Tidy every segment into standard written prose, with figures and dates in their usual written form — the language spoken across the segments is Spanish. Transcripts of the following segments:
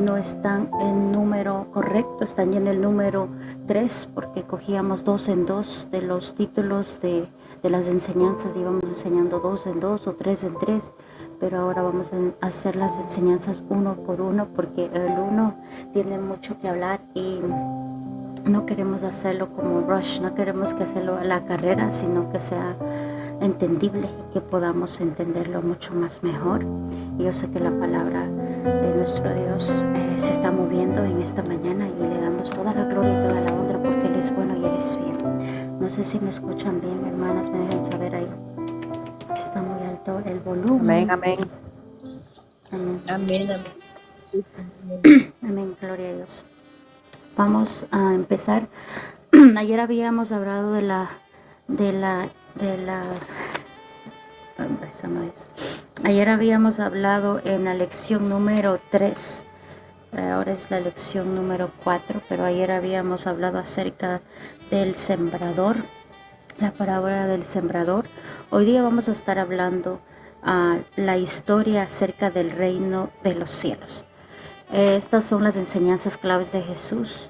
no están en número correcto, están ya en el número 3, porque cogíamos 2 en 2 de los títulos de las enseñanzas, íbamos enseñando 2 en 2 o 3 en 3, pero ahora vamos a hacer las enseñanzas uno por uno, porque el uno tiene mucho que hablar y no queremos hacerlo como rush, no queremos que hacerlo a la carrera, sino que sea entendible y que podamos entenderlo mucho más mejor. Y yo sé que la palabra de nuestro Dios se está moviendo en esta mañana y le damos toda la gloria y toda la honra porque Él es bueno y Él es fiel. No sé si me escuchan bien, hermanas, me dejan saber ahí si está muy alto el volumen. Amén, amén. Amén. Amén, amén. Amén, gloria a Dios. Vamos a empezar. Ayer habíamos hablado de la esa no es. Ayer habíamos hablado en la lección número 3. Ahora es la lección número 4, pero ayer habíamos hablado acerca del sembrador, la parábola del sembrador. Hoy día vamos a estar hablando la historia acerca del reino de los cielos. Estas son las enseñanzas claves de Jesús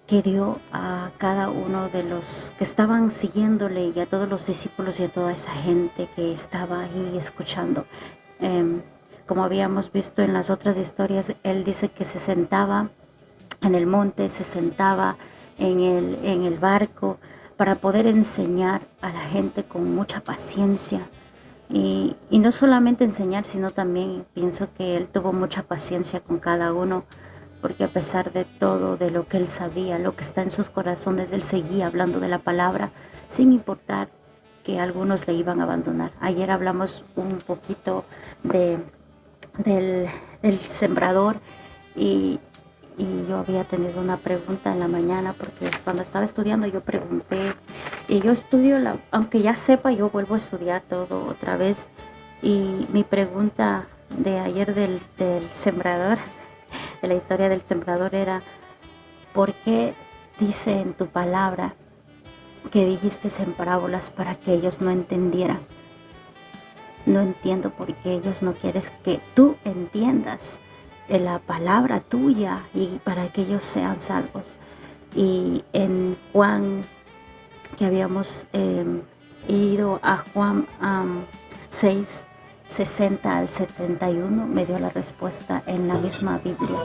que dio a cada uno de los que estaban siguiéndole y a todos los discípulos y a toda esa gente que estaba ahí escuchando. Como habíamos visto en las otras historias, Él dice que se sentaba en el monte, se sentaba en el barco para poder enseñar a la gente con mucha paciencia. Y no solamente enseñar, sino también pienso que Él tuvo mucha paciencia con cada uno, porque a pesar de todo, de lo que Él sabía, lo que está en sus corazones, Él seguía hablando de la palabra, sin importar que algunos le iban a abandonar. Ayer hablamos un poquito del sembrador y yo había tenido una pregunta en la mañana, porque cuando estaba estudiando yo pregunté, y yo estudio, aunque ya sepa, yo vuelvo a estudiar todo otra vez, y mi pregunta de ayer del sembrador, de la historia del sembrador era, ¿por qué dice en tu palabra que dijiste en parábolas para que ellos no entendieran? No entiendo por qué ellos no quieres que tú entiendas de la palabra tuya y para que ellos sean salvos. Y en Juan, que habíamos ido a Juan 6, 60 al 71, me dio la respuesta en la misma Biblia.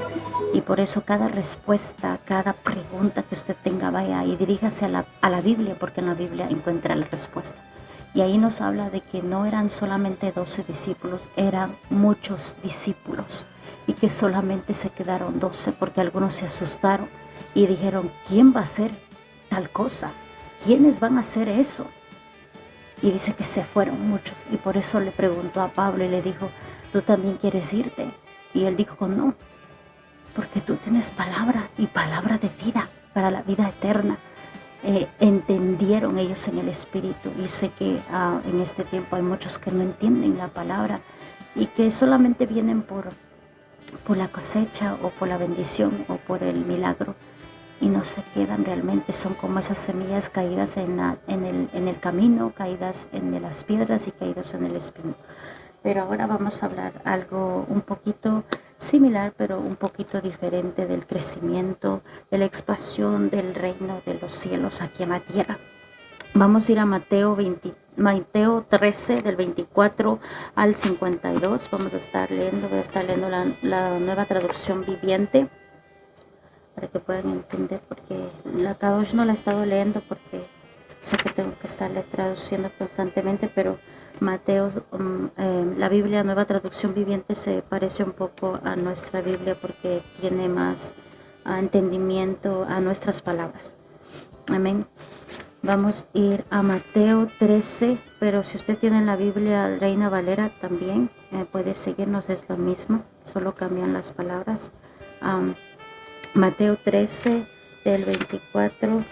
Y por eso cada respuesta, cada pregunta que usted tenga, vaya y diríjase a la Biblia, porque en la Biblia encuentra la respuesta. Y ahí nos habla de que no eran solamente 12 discípulos, eran muchos discípulos. Y que solamente se quedaron 12 porque algunos se asustaron y dijeron, ¿quién va a hacer tal cosa? ¿Quiénes van a hacer eso? Y dice que se fueron muchos. Y por eso le preguntó a Pablo y le dijo, ¿tú también quieres irte? Y él dijo, no, porque tú tienes palabra y palabra de vida para la vida eterna. Entendieron ellos en el espíritu, y sé que en este tiempo hay muchos que no entienden la palabra y que solamente vienen por la cosecha o por la bendición o por el milagro y no se quedan realmente. Son como esas semillas caídas en el camino, caídas en las piedras y caídos en el espino. Pero ahora vamos a hablar algo un poquito similar, pero un poquito diferente del crecimiento, de la expansión del reino de los cielos aquí en la tierra. Vamos a ir a Mateo 13, del 24 al 52. Voy a estar leyendo la nueva traducción viviente para que puedan entender, porque la Kadosh no la he estado leyendo porque sé que tengo que estarles traduciendo constantemente, pero Mateo, la Biblia Nueva Traducción Viviente se parece un poco a nuestra Biblia porque tiene más entendimiento a nuestras palabras. Amén. Vamos a ir a Mateo 13, pero si usted tiene la Biblia Reina Valera también puede seguirnos, es lo mismo, solo cambian las palabras. Mateo 13, del 24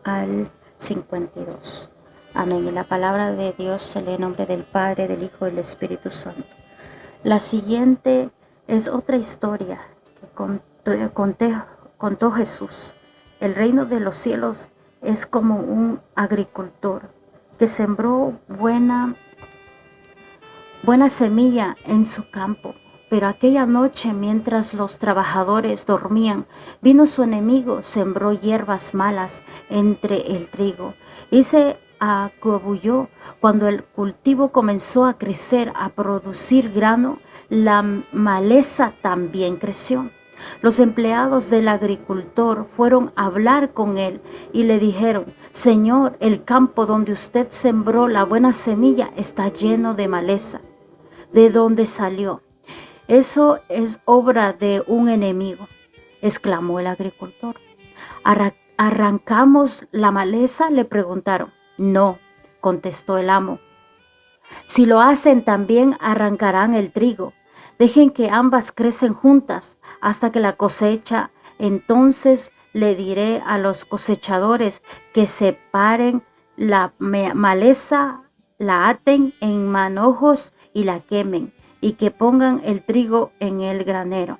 al 52. Amén. Y la palabra de Dios se lee en nombre del Padre, del Hijo y del Espíritu Santo. La siguiente es otra historia que contó Jesús. El reino de los cielos es como un agricultor que sembró buena semilla en su campo, pero aquella noche, mientras los trabajadores dormían, vino su enemigo, sembró hierbas malas entre el trigo y se acabulló. Cuando el cultivo comenzó a crecer, a producir grano, la maleza también creció. Los empleados del agricultor fueron a hablar con él y le dijeron: Señor, el campo donde usted sembró la buena semilla está lleno de maleza. ¿De dónde salió? Eso es obra de un enemigo, exclamó el agricultor. ¿Arrancamos la maleza?, le preguntaron. No, contestó el amo. Si lo hacen, también arrancarán el trigo. Dejen que ambas crecen juntas hasta que la cosecha. Entonces le diré a los cosechadores que separen la maleza, la aten en manojos y la quemen, y que pongan el trigo en el granero.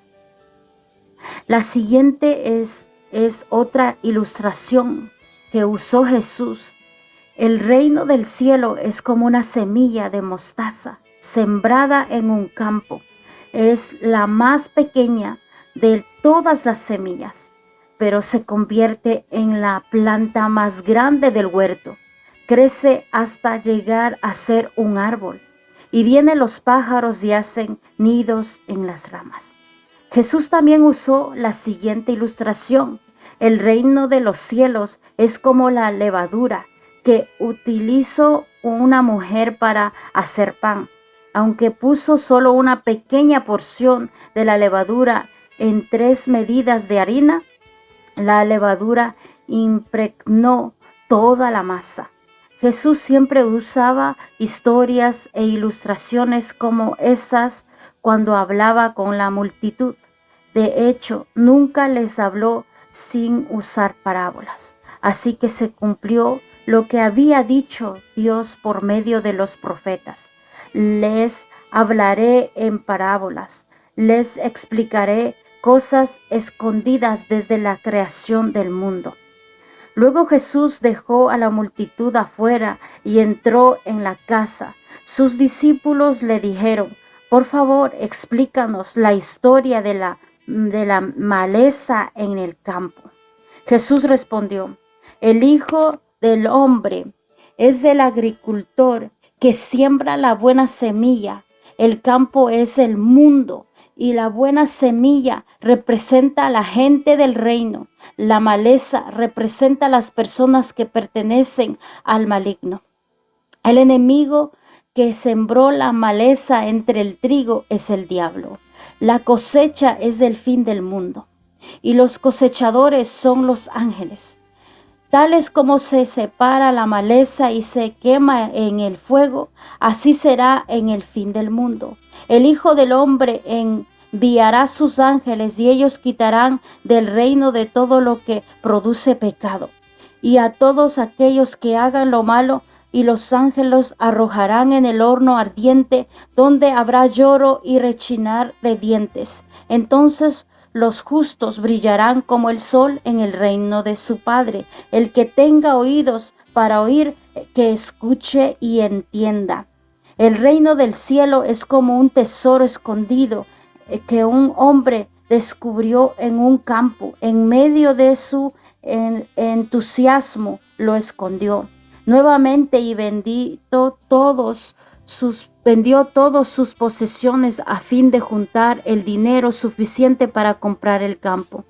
La siguiente es otra ilustración que usó Jesús. El reino del cielo es como una semilla de mostaza sembrada en un campo. Es la más pequeña de todas las semillas, pero se convierte en la planta más grande del huerto. Crece hasta llegar a ser un árbol, y vienen los pájaros y hacen nidos en las ramas. Jesús también usó la siguiente ilustración. El reino de los cielos es como la levadura que utilizó una mujer para hacer pan. Aunque puso solo una pequeña porción de la levadura en 3 medidas de harina, la levadura impregnó toda la masa. Jesús siempre usaba historias e ilustraciones como esas cuando hablaba con la multitud. De hecho, nunca les habló sin usar parábolas. Así que se cumplió lo que había dicho Dios por medio de los profetas. Les hablaré en parábolas, les explicaré cosas escondidas desde la creación del mundo. Luego Jesús dejó a la multitud afuera y entró en la casa. Sus discípulos le dijeron: por favor, explícanos la historia de la maleza en el campo. Jesús respondió: el Hijo del Hombre es el agricultor que siembra la buena semilla. El campo es el mundo y la buena semilla representa a la gente del reino. La maleza representa a las personas que pertenecen al maligno. El enemigo que sembró la maleza entre el trigo es el diablo. La cosecha es el fin del mundo y los cosechadores son los ángeles. Tales como se separa la maleza y se quema en el fuego, así será en el fin del mundo. El Hijo del Hombre enviará sus ángeles y ellos quitarán del reino de todo lo que produce pecado y a todos aquellos que hagan lo malo, y los ángeles arrojarán en el horno ardiente, donde habrá lloro y rechinar de dientes. Entonces los justos brillarán como el sol en el reino de su Padre. El que tenga oídos para oír, que escuche y entienda. El reino del cielo es como un tesoro escondido que un hombre descubrió en un campo. En medio de su entusiasmo lo escondió nuevamente y vendió todas sus posesiones a fin de juntar el dinero suficiente para comprar el campo.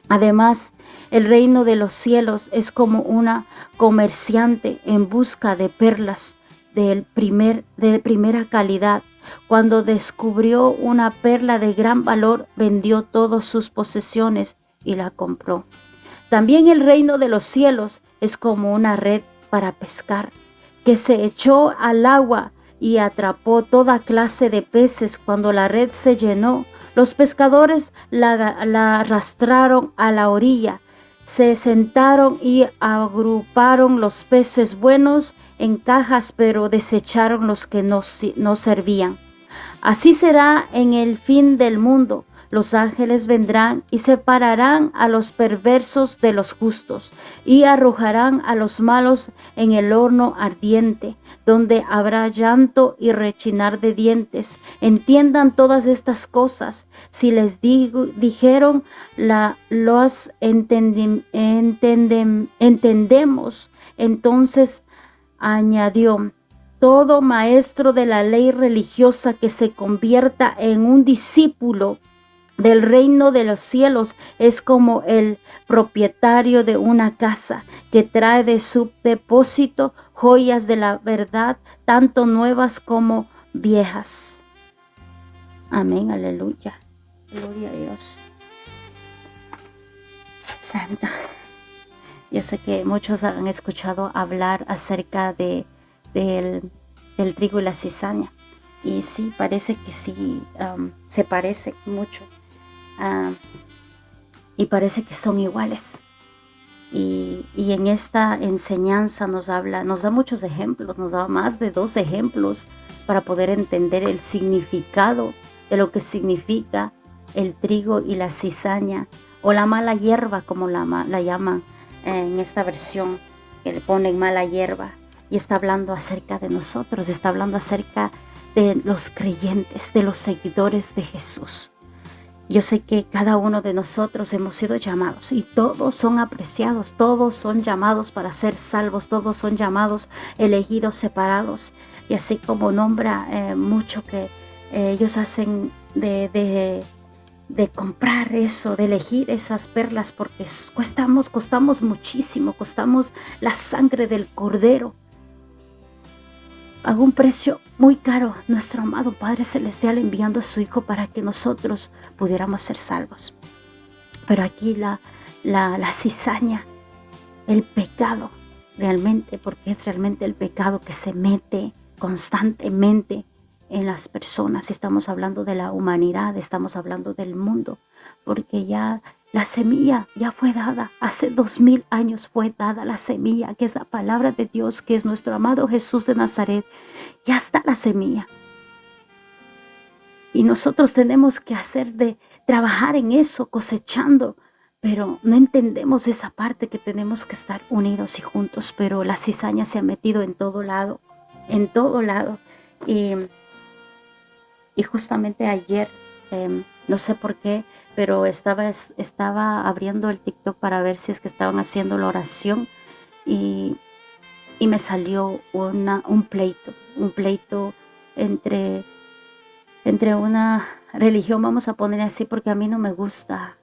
Además, el reino de los cielos es como una comerciante en busca de perlas de primera calidad. Cuando descubrió una perla de gran valor, vendió todas sus posesiones y la compró. También el reino de los cielos es como una red para pescar, que se echó al agua y atrapó toda clase de peces. Cuando la red se llenó, los pescadores la arrastraron a la orilla, se sentaron y agruparon los peces buenos en cajas, pero desecharon los que no servían. Así será en el fin del mundo. Los ángeles vendrán y separarán a los perversos de los justos y arrojarán a los malos en el horno ardiente, donde habrá llanto y rechinar de dientes. Entiendan todas estas cosas. Si les dijeron, los entendemos. Entonces añadió: todo maestro de la ley religiosa que se convierta en un discípulo del reino de los cielos es como el propietario de una casa que trae de su depósito joyas de la verdad, tanto nuevas como viejas. Amén, aleluya. Gloria a Dios. Santo. Yo sé que muchos han escuchado hablar acerca del trigo y la cizaña. Y sí, parece que sí, se parece mucho. Y parece que son iguales. Y en esta enseñanza nos da muchos ejemplos, nos da más de 2 ejemplos para poder entender el significado de lo que significa el trigo y la cizaña, o la mala hierba, como la llaman en esta versión, que le ponen mala hierba. Y está hablando acerca de nosotros, está hablando acerca de los creyentes, de los seguidores de Jesús. Yo sé que cada uno de nosotros hemos sido llamados y todos son apreciados, todos son llamados para ser salvos, todos son llamados, elegidos, separados. Y así como nombra mucho que ellos hacen de comprar eso, de elegir esas perlas, porque costamos muchísimo, costamos la sangre del Cordero a un precio muy caro, nuestro amado Padre Celestial enviando a su Hijo para que nosotros pudiéramos ser salvos. Pero aquí la cizaña, el pecado, realmente, porque es realmente el pecado que se mete constantemente en las personas. Estamos hablando de la humanidad, estamos hablando del mundo, porque ya la semilla ya fue dada. Hace 2000 años fue dada la semilla, que es la palabra de Dios, que es nuestro amado Jesús de Nazaret. Ya está la semilla. Y nosotros tenemos que trabajar en eso, cosechando. Pero no entendemos esa parte, que tenemos que estar unidos y juntos. Pero la cizaña se ha metido en todo lado, en todo lado. Y justamente ayer, no sé por qué, pero estaba abriendo el TikTok para ver si es que estaban haciendo la oración y me salió un pleito entre una religión, vamos a poner así, porque a mí no me gusta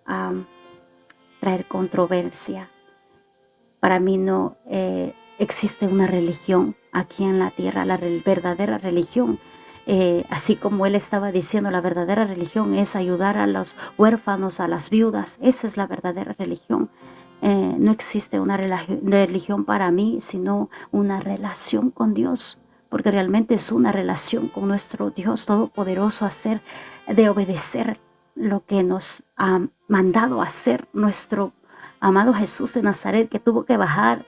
traer controversia. Para mí no existe una religión aquí en la tierra, la verdadera religión. Así como él estaba diciendo, la verdadera religión es ayudar a los huérfanos, a las viudas. Esa es la verdadera religión. No existe una religión para mí, sino una relación con Dios, porque realmente es una relación con nuestro Dios Todopoderoso, de obedecer lo que nos ha mandado hacer nuestro amado Jesús de Nazaret, que tuvo que bajar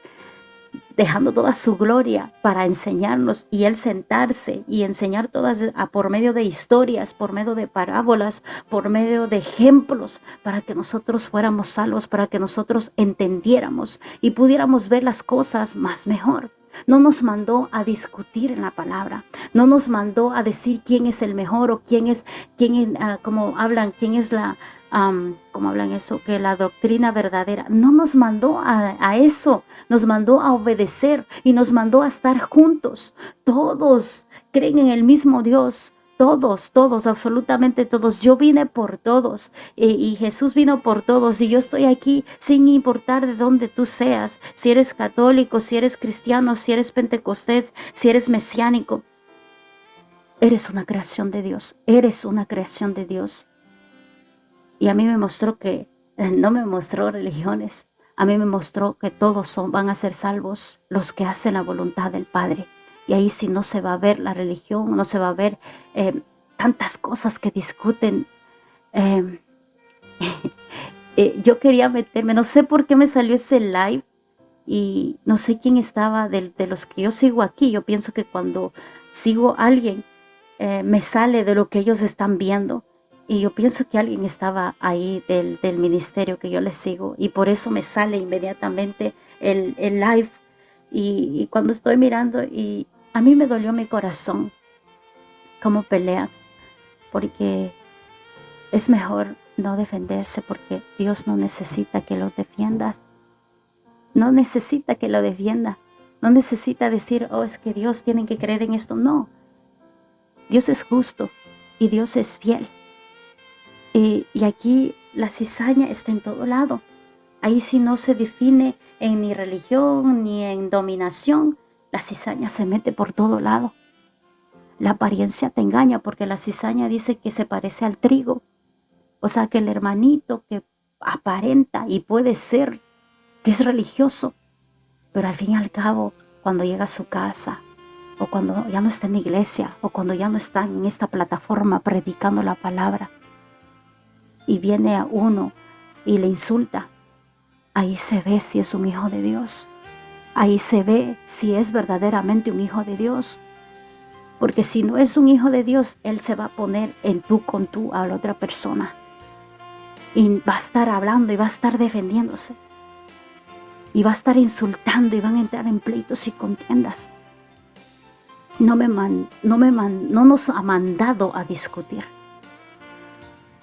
dejando toda su gloria para enseñarnos, y él sentarse y enseñar todas por medio de historias, por medio de parábolas, por medio de ejemplos, para que nosotros fuéramos salvos, para que nosotros entendiéramos y pudiéramos ver las cosas más mejor. No nos mandó a discutir en la palabra, no nos mandó a decir quién es el mejor o como hablan, quién es como hablan eso, que la doctrina verdadera. No nos mandó a eso, nos mandó a obedecer y nos mandó a estar juntos. Todos creen en el mismo Dios. Todos, absolutamente todos. Yo vine por todos y Jesús vino por todos, y yo estoy aquí sin importar de dónde tú seas, si eres católico, si eres cristiano, si eres pentecostés, si eres mesiánico. Eres una creación de Dios, eres una creación de Dios. Y a mí me mostró no me mostró religiones, a mí me mostró que todos van a ser salvos los que hacen la voluntad del Padre. Y ahí sí no se va a ver la religión, no se va a ver tantas cosas que discuten. Yo quería meterme, no sé por qué me salió ese live y no sé quién estaba de los que yo sigo aquí. Yo pienso que cuando sigo a alguien me sale de lo que ellos están viendo. Y yo pienso que alguien estaba ahí del ministerio que yo le sigo y por eso me sale inmediatamente el live. Y cuando estoy mirando, y a mí me dolió mi corazón cómo pelean, porque es mejor no defenderse, porque Dios no necesita que los defiendas. No necesita que lo defienda. No necesita decir, oh, es que Dios tiene que creer en esto. No. Dios es justo y Dios es fiel. Y aquí la cizaña está en todo lado. Ahí sí no se define en ni religión ni en dominación. La cizaña se mete por todo lado. La apariencia te engaña porque la cizaña dice que se parece al trigo. O sea que el hermanito que aparenta y puede ser que es religioso, pero al fin y al cabo, cuando llega a su casa, o cuando ya no está en la iglesia, o cuando ya no está en esta plataforma predicando la palabra, y viene a uno y le insulta, ahí se ve si es un hijo de Dios. Ahí se ve si es verdaderamente un hijo de Dios. Porque si no es un hijo de Dios, Él se va a poner en tú con tú a la otra persona. Y va a estar hablando y va a estar defendiéndose. Y va a estar insultando y van a entrar en pleitos y contiendas. No nos ha mandado a discutir.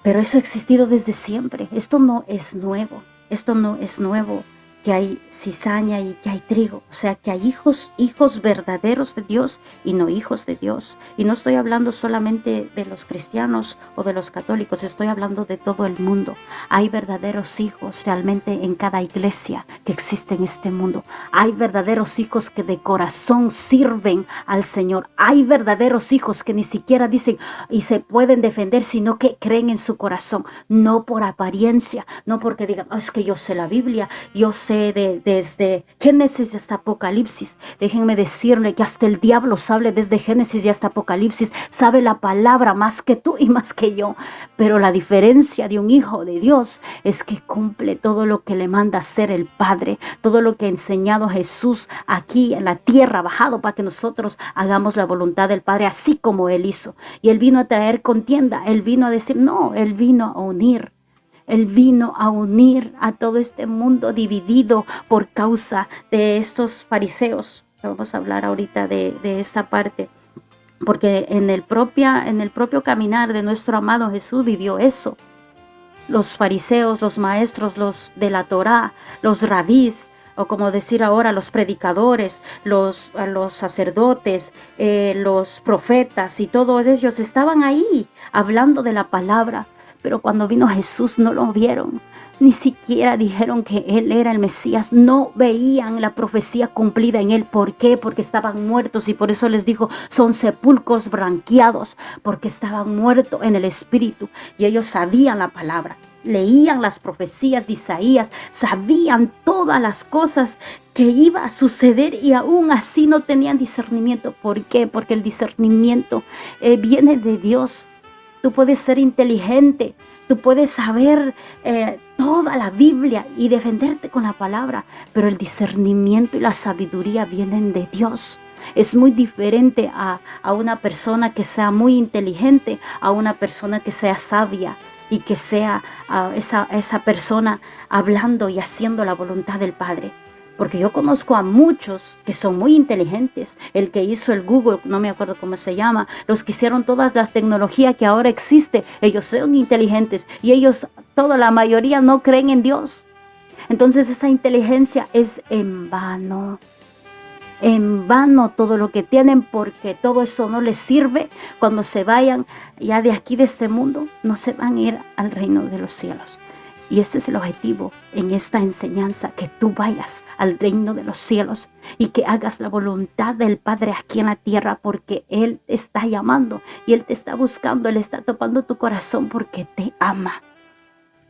Pero eso ha existido desde siempre. Esto no es nuevo. Esto no es nuevo, que hay cizaña y que hay trigo. O sea, que hay hijos verdaderos de Dios y no hijos de Dios. Y no estoy hablando solamente de los cristianos o de los católicos. Estoy hablando de todo el mundo. Hay verdaderos hijos realmente en cada iglesia que existe en este mundo. Hay verdaderos hijos que de corazón sirven al Señor. Hay verdaderos hijos que ni siquiera dicen y se pueden defender, sino que creen en su corazón. No por apariencia, no porque digan, oh, es que yo sé la Biblia, yo sé desde Génesis hasta Apocalipsis. Déjenme decirle que hasta el diablo sabe desde Génesis y hasta Apocalipsis, sabe la palabra más que tú y más que yo. Pero la diferencia de un hijo de Dios es que cumple todo lo que le manda hacer el Padre, todo lo que ha enseñado Jesús aquí en la tierra, bajado para que nosotros hagamos la voluntad del Padre, así como Él hizo. Y Él vino a traer contienda, Él vino a decir, no, Él vino a unir. Él vino a unir a todo este mundo dividido por causa de estos fariseos. Vamos a hablar ahorita de esta parte, porque en el propio caminar de nuestro amado Jesús vivió eso. Los fariseos, los maestros, los de la Torá, los rabís, o como decir ahora, los predicadores, los sacerdotes, los profetas y todos ellos estaban ahí hablando de la palabra. Pero cuando vino Jesús no lo vieron, ni siquiera dijeron que Él era el Mesías, no veían la profecía cumplida en Él. ¿Por qué? Porque estaban muertos y por eso les dijo, son sepulcros branqueados, porque estaban muertos en el espíritu y ellos sabían la palabra. Leían las profecías de Isaías, sabían todas las cosas que iba a suceder y aún así no tenían discernimiento. ¿Por qué? Porque el discernimiento viene de Dios. Tú puedes ser inteligente, tú puedes saber toda la Biblia y defenderte con la palabra, pero el discernimiento y la sabiduría vienen de Dios. Es muy diferente a una persona que sea muy inteligente, a una persona que sea sabia y que sea esa persona hablando y haciendo la voluntad del Padre. Porque yo conozco a muchos que son muy inteligentes. El que hizo el Google, no me acuerdo cómo se llama, los que hicieron todas las tecnologías que ahora existe, ellos son inteligentes y ellos, toda la mayoría no creen en Dios. Entonces esa inteligencia es en vano. En vano todo lo que tienen, porque todo eso no les sirve. Cuando se vayan ya de aquí, de este mundo, no se van a ir al reino de los cielos. Y ese es el objetivo en esta enseñanza, que tú vayas al reino de los cielos y que hagas la voluntad del Padre aquí en la tierra, porque Él te está llamando y Él te está buscando, Él está topando tu corazón porque te ama.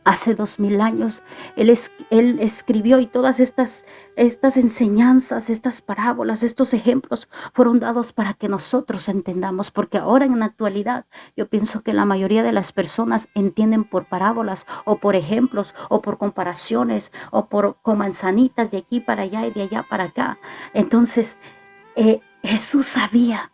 Hace 2000 años Él escribió, y todas estas enseñanzas, estas parábolas, estos ejemplos fueron dados para que nosotros entendamos, porque ahora en la actualidad yo pienso que la mayoría de las personas entienden por parábolas o por ejemplos o por comparaciones o con manzanitas de aquí para allá y de allá para acá. Entonces Jesús sabía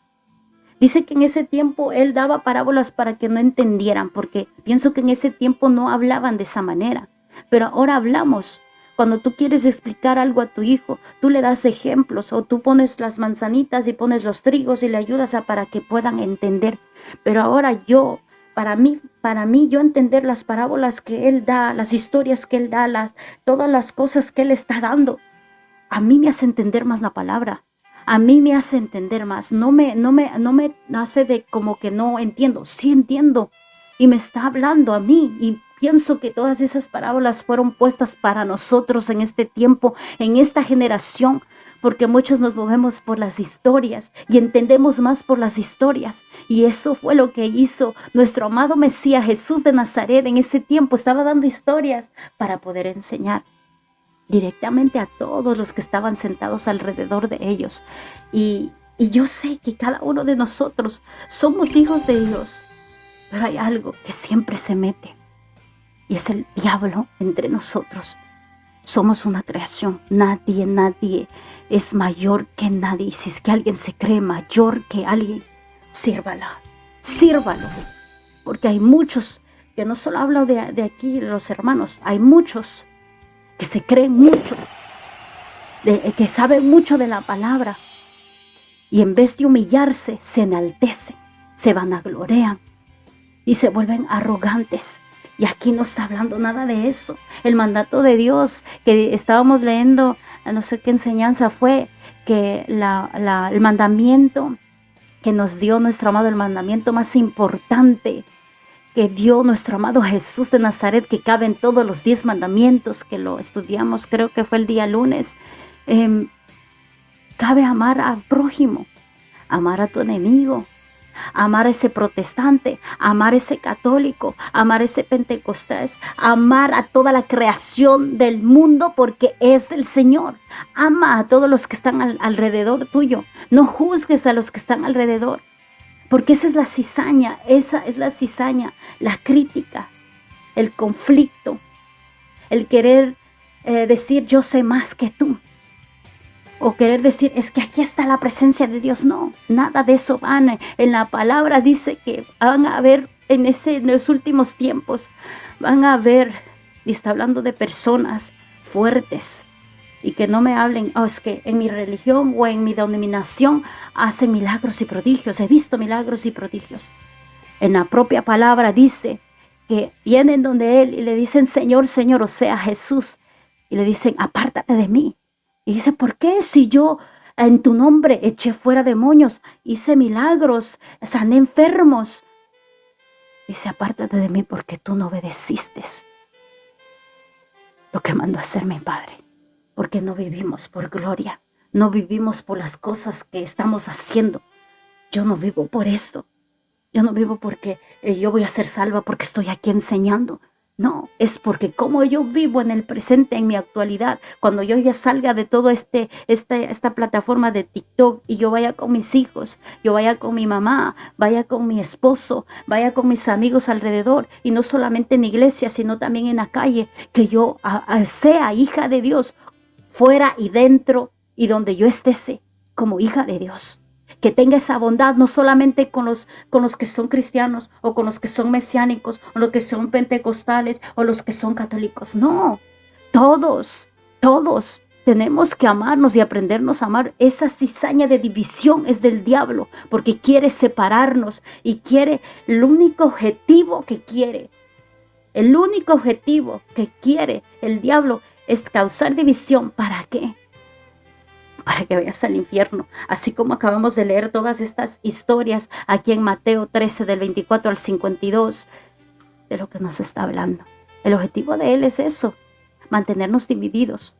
Dice que en ese tiempo Él daba parábolas para que no entendieran, porque pienso que en ese tiempo no hablaban de esa manera. Pero ahora hablamos. Cuando tú quieres explicar algo a tu hijo, tú le das ejemplos o tú pones las manzanitas y pones los trigos y le ayudas para que puedan entender. Pero ahora para mí yo entender las parábolas que Él da, las historias que Él da, todas las cosas que Él está dando, a mí me hace entender más la palabra. A mí me hace entender más. No me hace de como que no entiendo. Sí entiendo. Y me está hablando a mí. Y pienso que todas esas parábolas fueron puestas para nosotros en este tiempo, en esta generación. Porque muchos nos movemos por las historias y entendemos más por las historias. Y eso fue lo que hizo nuestro amado Mesías Jesús de Nazaret en este tiempo. Estaba dando historias para poder enseñar directamente a todos los que estaban sentados alrededor de ellos. Y yo sé que cada uno de nosotros somos hijos de Dios, pero hay algo que siempre se mete y es el diablo entre nosotros. Somos una creación, nadie es mayor que nadie. Y si es que alguien se cree mayor que alguien, sírvalo, porque hay muchos, que no solo hablo de aquí, los hermanos, hay muchos que se creen mucho, que saben mucho de la palabra y en vez de humillarse, se enaltecen, se vanaglorean y se vuelven arrogantes. Y aquí no está hablando nada de eso. El mandato de Dios que estábamos leyendo, no sé qué enseñanza fue, que el mandamiento que nos dio nuestro amado, el mandamiento más importante que dio nuestro amado Jesús de Nazaret, que cabe en todos los 10 mandamientos, que lo estudiamos, creo que fue el día lunes. Cabe amar al prójimo, amar a tu enemigo, amar a ese protestante, amar a ese católico, amar a ese pentecostés, amar a toda la creación del mundo porque es del Señor. Ama a todos los que están alrededor tuyo. No juzgues a los que están alrededor. Porque esa es la cizaña, la crítica, el conflicto, el querer decir yo sé más que tú. O querer decir es que aquí está la presencia de Dios. No, nada de eso van. En la palabra dice que van a haber en los últimos tiempos, van a haber, y está hablando de personas fuertes. Y que no me hablen, es que en mi religión o en mi denominación hacen milagros y prodigios. He visto milagros y prodigios. En la propia palabra dice que vienen donde Él y le dicen Señor, Señor, o sea Jesús. Y le dicen apártate de mí. Y dice, ¿por qué? Si yo en tu nombre eché fuera demonios, hice milagros, sané enfermos. Dice, apártate de mí porque tú no obedeciste lo que mandó a hacer mi Padre. Porque no vivimos por gloria, no vivimos por las cosas que estamos haciendo. Yo no vivo por esto. Yo no vivo porque yo voy a ser salva porque estoy aquí enseñando. No, es porque como yo vivo en el presente, en mi actualidad, cuando yo ya salga de todo esta plataforma de TikTok y yo vaya con mis hijos, yo vaya con mi mamá, vaya con mi esposo, vaya con mis amigos alrededor, y no solamente en iglesia, sino también en la calle, que yo sea hija de Dios, fuera y dentro, y donde yo esté como hija de Dios. Que tenga esa bondad no solamente con los que son cristianos o con los que son mesiánicos o los que son pentecostales o los que son católicos. No, todos tenemos que amarnos y aprendernos a amar. Esa cizaña de división es del diablo porque quiere separarnos y quiere el único objetivo que quiere el diablo es causar división. ¿Para qué? Para que vayas al infierno, así como acabamos de leer todas estas historias aquí en Mateo 13 del 24 al 52, de lo que nos está hablando. El objetivo de él es eso, mantenernos divididos,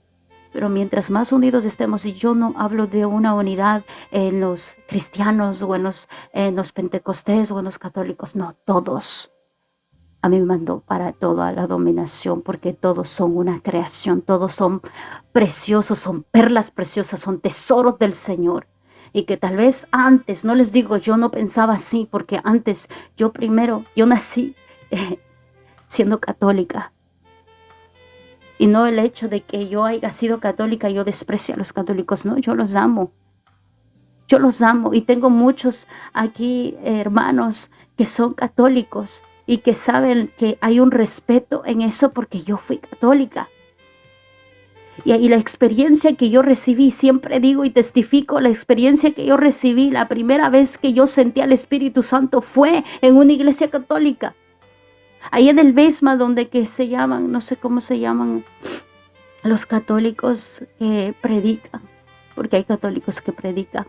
pero mientras más unidos estemos, y yo no hablo de una unidad en los cristianos o en los pentecostés o en los católicos, no, todos. A mí me mandó para toda la dominación porque todos son una creación, todos son preciosos, son perlas preciosas, son tesoros del Señor. Y que tal vez antes, no les digo, yo no pensaba así, porque antes yo nací siendo católica. Y no el hecho de que yo haya sido católica, yo desprecio a los católicos, no, yo los amo. Yo los amo y tengo muchos aquí hermanos que son católicos y que saben que hay un respeto en eso porque yo fui católica. Y la experiencia que yo recibí, siempre digo y testifico, la experiencia que yo recibí, la primera vez que yo sentí al Espíritu Santo fue en una iglesia católica. Ahí en el Besma, donde que se llaman, no sé cómo se llaman, los católicos que predican, porque hay católicos que predican.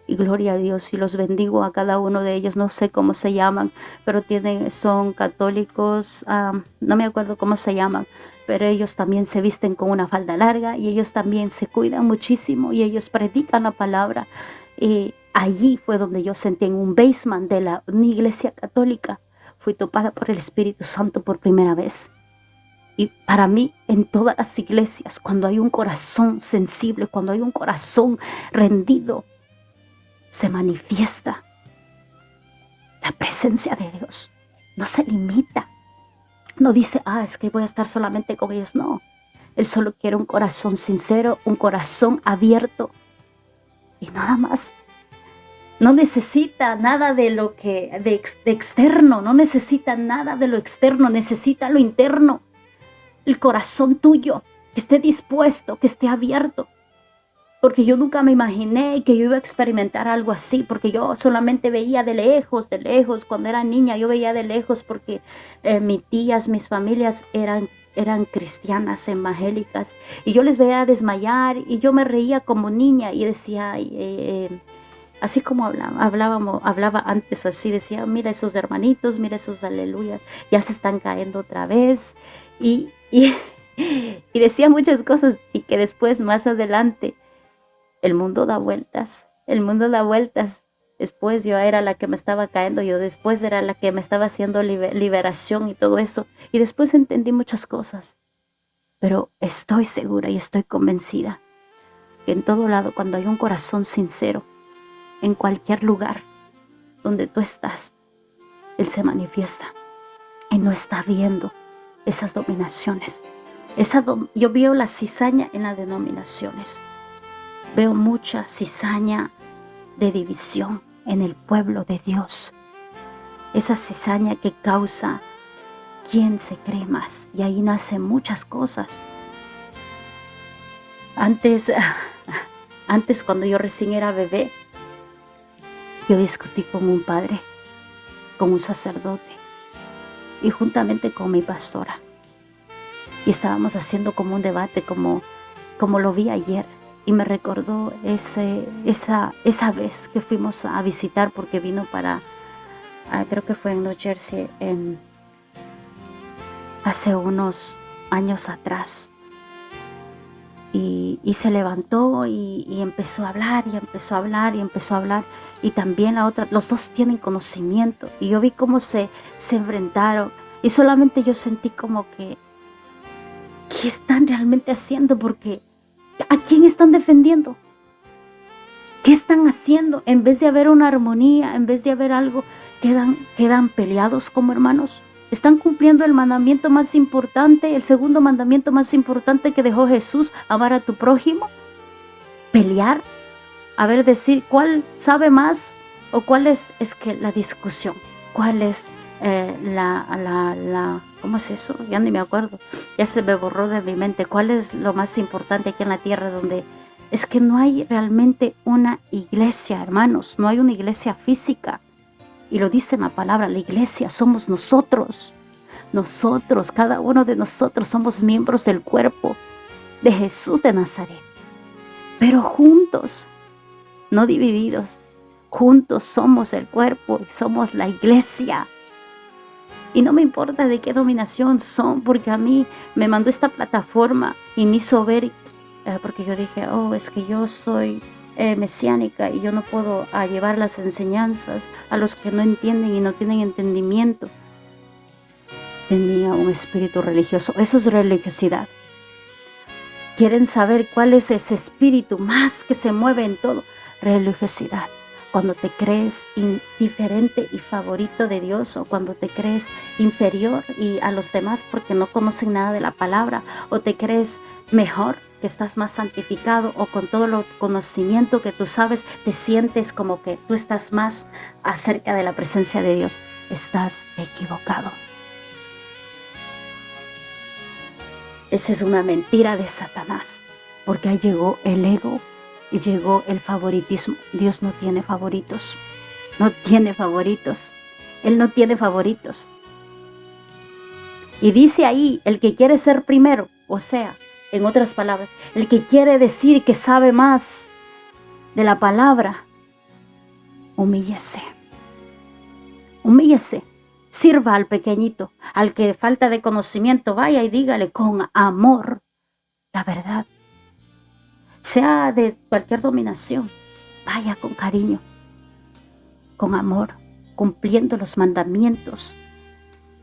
Y gloria a Dios, y los bendigo a cada uno de ellos, no sé cómo se llaman, pero son católicos, no me acuerdo cómo se llaman, pero ellos también se visten con una falda larga y ellos también se cuidan muchísimo y ellos predican la palabra. Y allí fue donde yo sentí en un basement de una iglesia católica, fui topada por el Espíritu Santo por primera vez. Y para mí, en todas las iglesias, cuando hay un corazón sensible, cuando hay un corazón rendido, se manifiesta la presencia de Dios. No se limita. No dice, es que voy a estar solamente con ellos. No, Él solo quiere un corazón sincero, un corazón abierto y nada más. No necesita nada de lo que de externo, no necesita nada de lo externo, necesita lo interno. El corazón tuyo, que esté dispuesto, que esté abierto. Porque yo nunca me imaginé que yo iba a experimentar algo así, porque yo solamente veía de lejos, cuando era niña yo veía de lejos porque mis tías, mis familias eran cristianas, evangélicas, y yo les veía desmayar y yo me reía como niña y decía, así como hablaba antes, así decía, mira esos hermanitos, mira esos aleluya, ya se están cayendo otra vez, y decía muchas cosas y que después, más adelante, el mundo da vueltas, después yo era la que me estaba cayendo, yo después era la que me estaba haciendo liberación y todo eso, y después entendí muchas cosas, pero estoy segura y estoy convencida que en todo lado, cuando hay un corazón sincero, en cualquier lugar donde tú estás, Él se manifiesta y no está viendo esas dominaciones. Yo veo la cizaña en las denominaciones. Veo mucha cizaña de división en el pueblo de Dios. Esa cizaña que causa quién se cree más. Y ahí nacen muchas cosas. Antes cuando yo recién era bebé, yo discutí con un padre, con un sacerdote y juntamente con mi pastora. Y estábamos haciendo como un debate, como lo vi ayer. Y me recordó esa vez que fuimos a visitar, porque vino creo que fue en New Jersey, hace unos años atrás. Y se levantó y empezó a hablar, y también los dos tienen conocimiento. Y yo vi cómo se enfrentaron, y solamente yo sentí como que, ¿qué están realmente haciendo? Porque ¿a quién están defendiendo? ¿Qué están haciendo? En vez de haber una armonía, en vez de haber algo, quedan peleados como hermanos. Están cumpliendo el mandamiento más importante, el segundo mandamiento más importante que dejó Jesús, amar a tu prójimo. Pelear, decir cuál sabe más, o cuál es que la discusión, cuál es ¿cómo es eso? Ya ni me acuerdo, ya se me borró de mi mente. ¿Cuál es lo más importante aquí en la tierra? Donde es que no hay realmente una iglesia, hermanos, no hay una iglesia física. Y lo dice en la palabra, la iglesia somos nosotros. Nosotros, cada uno de nosotros somos miembros del cuerpo de Jesús de Nazaret. Pero juntos, no divididos, juntos somos el cuerpo, somos la iglesia. Y no me importa de qué dominación son, porque a mí me mandó esta plataforma y me hizo ver, porque yo dije, es que yo soy mesiánica y yo no puedo llevar las enseñanzas a los que no entienden y no tienen entendimiento. Tenía un espíritu religioso. Eso es religiosidad. ¿Quieren saber cuál es ese espíritu más que se mueve en todo? Religiosidad. Cuando te crees indiferente y favorito de Dios, o cuando te crees inferior y a los demás porque no conocen nada de la palabra, o te crees mejor que estás más santificado o con todo el conocimiento que tú sabes, te sientes como que tú estás más acerca de la presencia de Dios. Estás equivocado. Esa es una mentira de Satanás, porque ahí llegó el ego y llegó el favoritismo. Dios no tiene favoritos. No tiene favoritos. Él no tiene favoritos. Y dice ahí, el que quiere ser primero, o sea, en otras palabras, el que quiere decir que sabe más de la palabra, humíllese. Humíllese. Sirva al pequeñito, al que falta de conocimiento, vaya y dígale con amor la verdad. Sea de cualquier dominación, vaya con cariño, con amor, cumpliendo los mandamientos.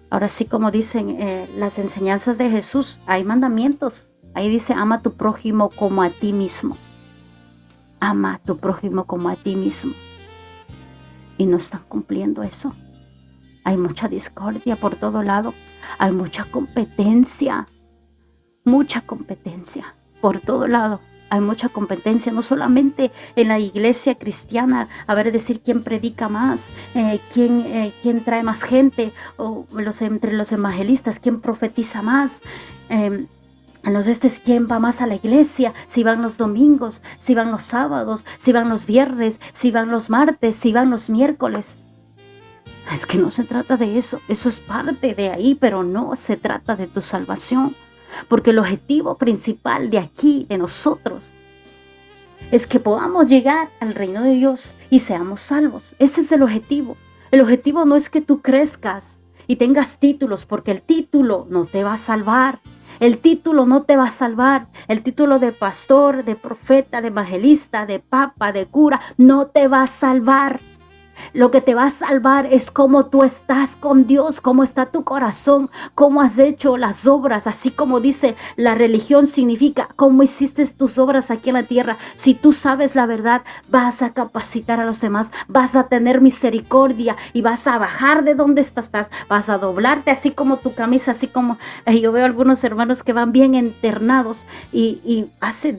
Ahora sí, como dicen las enseñanzas de Jesús, hay mandamientos. Ahí dice, ama a tu prójimo como a ti mismo. Ama a tu prójimo como a ti mismo. Y no están cumpliendo eso. Hay mucha discordia por todo lado. Hay mucha competencia. Mucha competencia por todo lado. Hay mucha competencia, no solamente en la iglesia cristiana, a ver, decir quién predica más, quién trae más gente, o entre los evangelistas, quién profetiza más, quién va más a la iglesia, si van los domingos, si van los sábados, si van los viernes, si van los martes, si van los miércoles. Es que no se trata de eso, eso es parte de ahí, pero no se trata de tu salvación. Porque el objetivo principal de aquí, de nosotros, es que podamos llegar al reino de Dios y seamos salvos. Ese es el objetivo. El objetivo no es que tú crezcas y tengas títulos, porque el título no te va a salvar. El título no te va a salvar. El título de pastor, de profeta, de evangelista, de papa, de cura, no te va a salvar. Lo que te va a salvar es cómo tú estás con Dios, cómo está tu corazón, cómo has hecho las obras, así como dice la religión significa cómo hiciste tus obras aquí en la tierra. Si tú sabes la verdad, vas a capacitar a los demás, vas a tener misericordia y vas a bajar de donde estás, vas a doblarte así como tu camisa, así como yo veo algunos hermanos que van bien internados y hace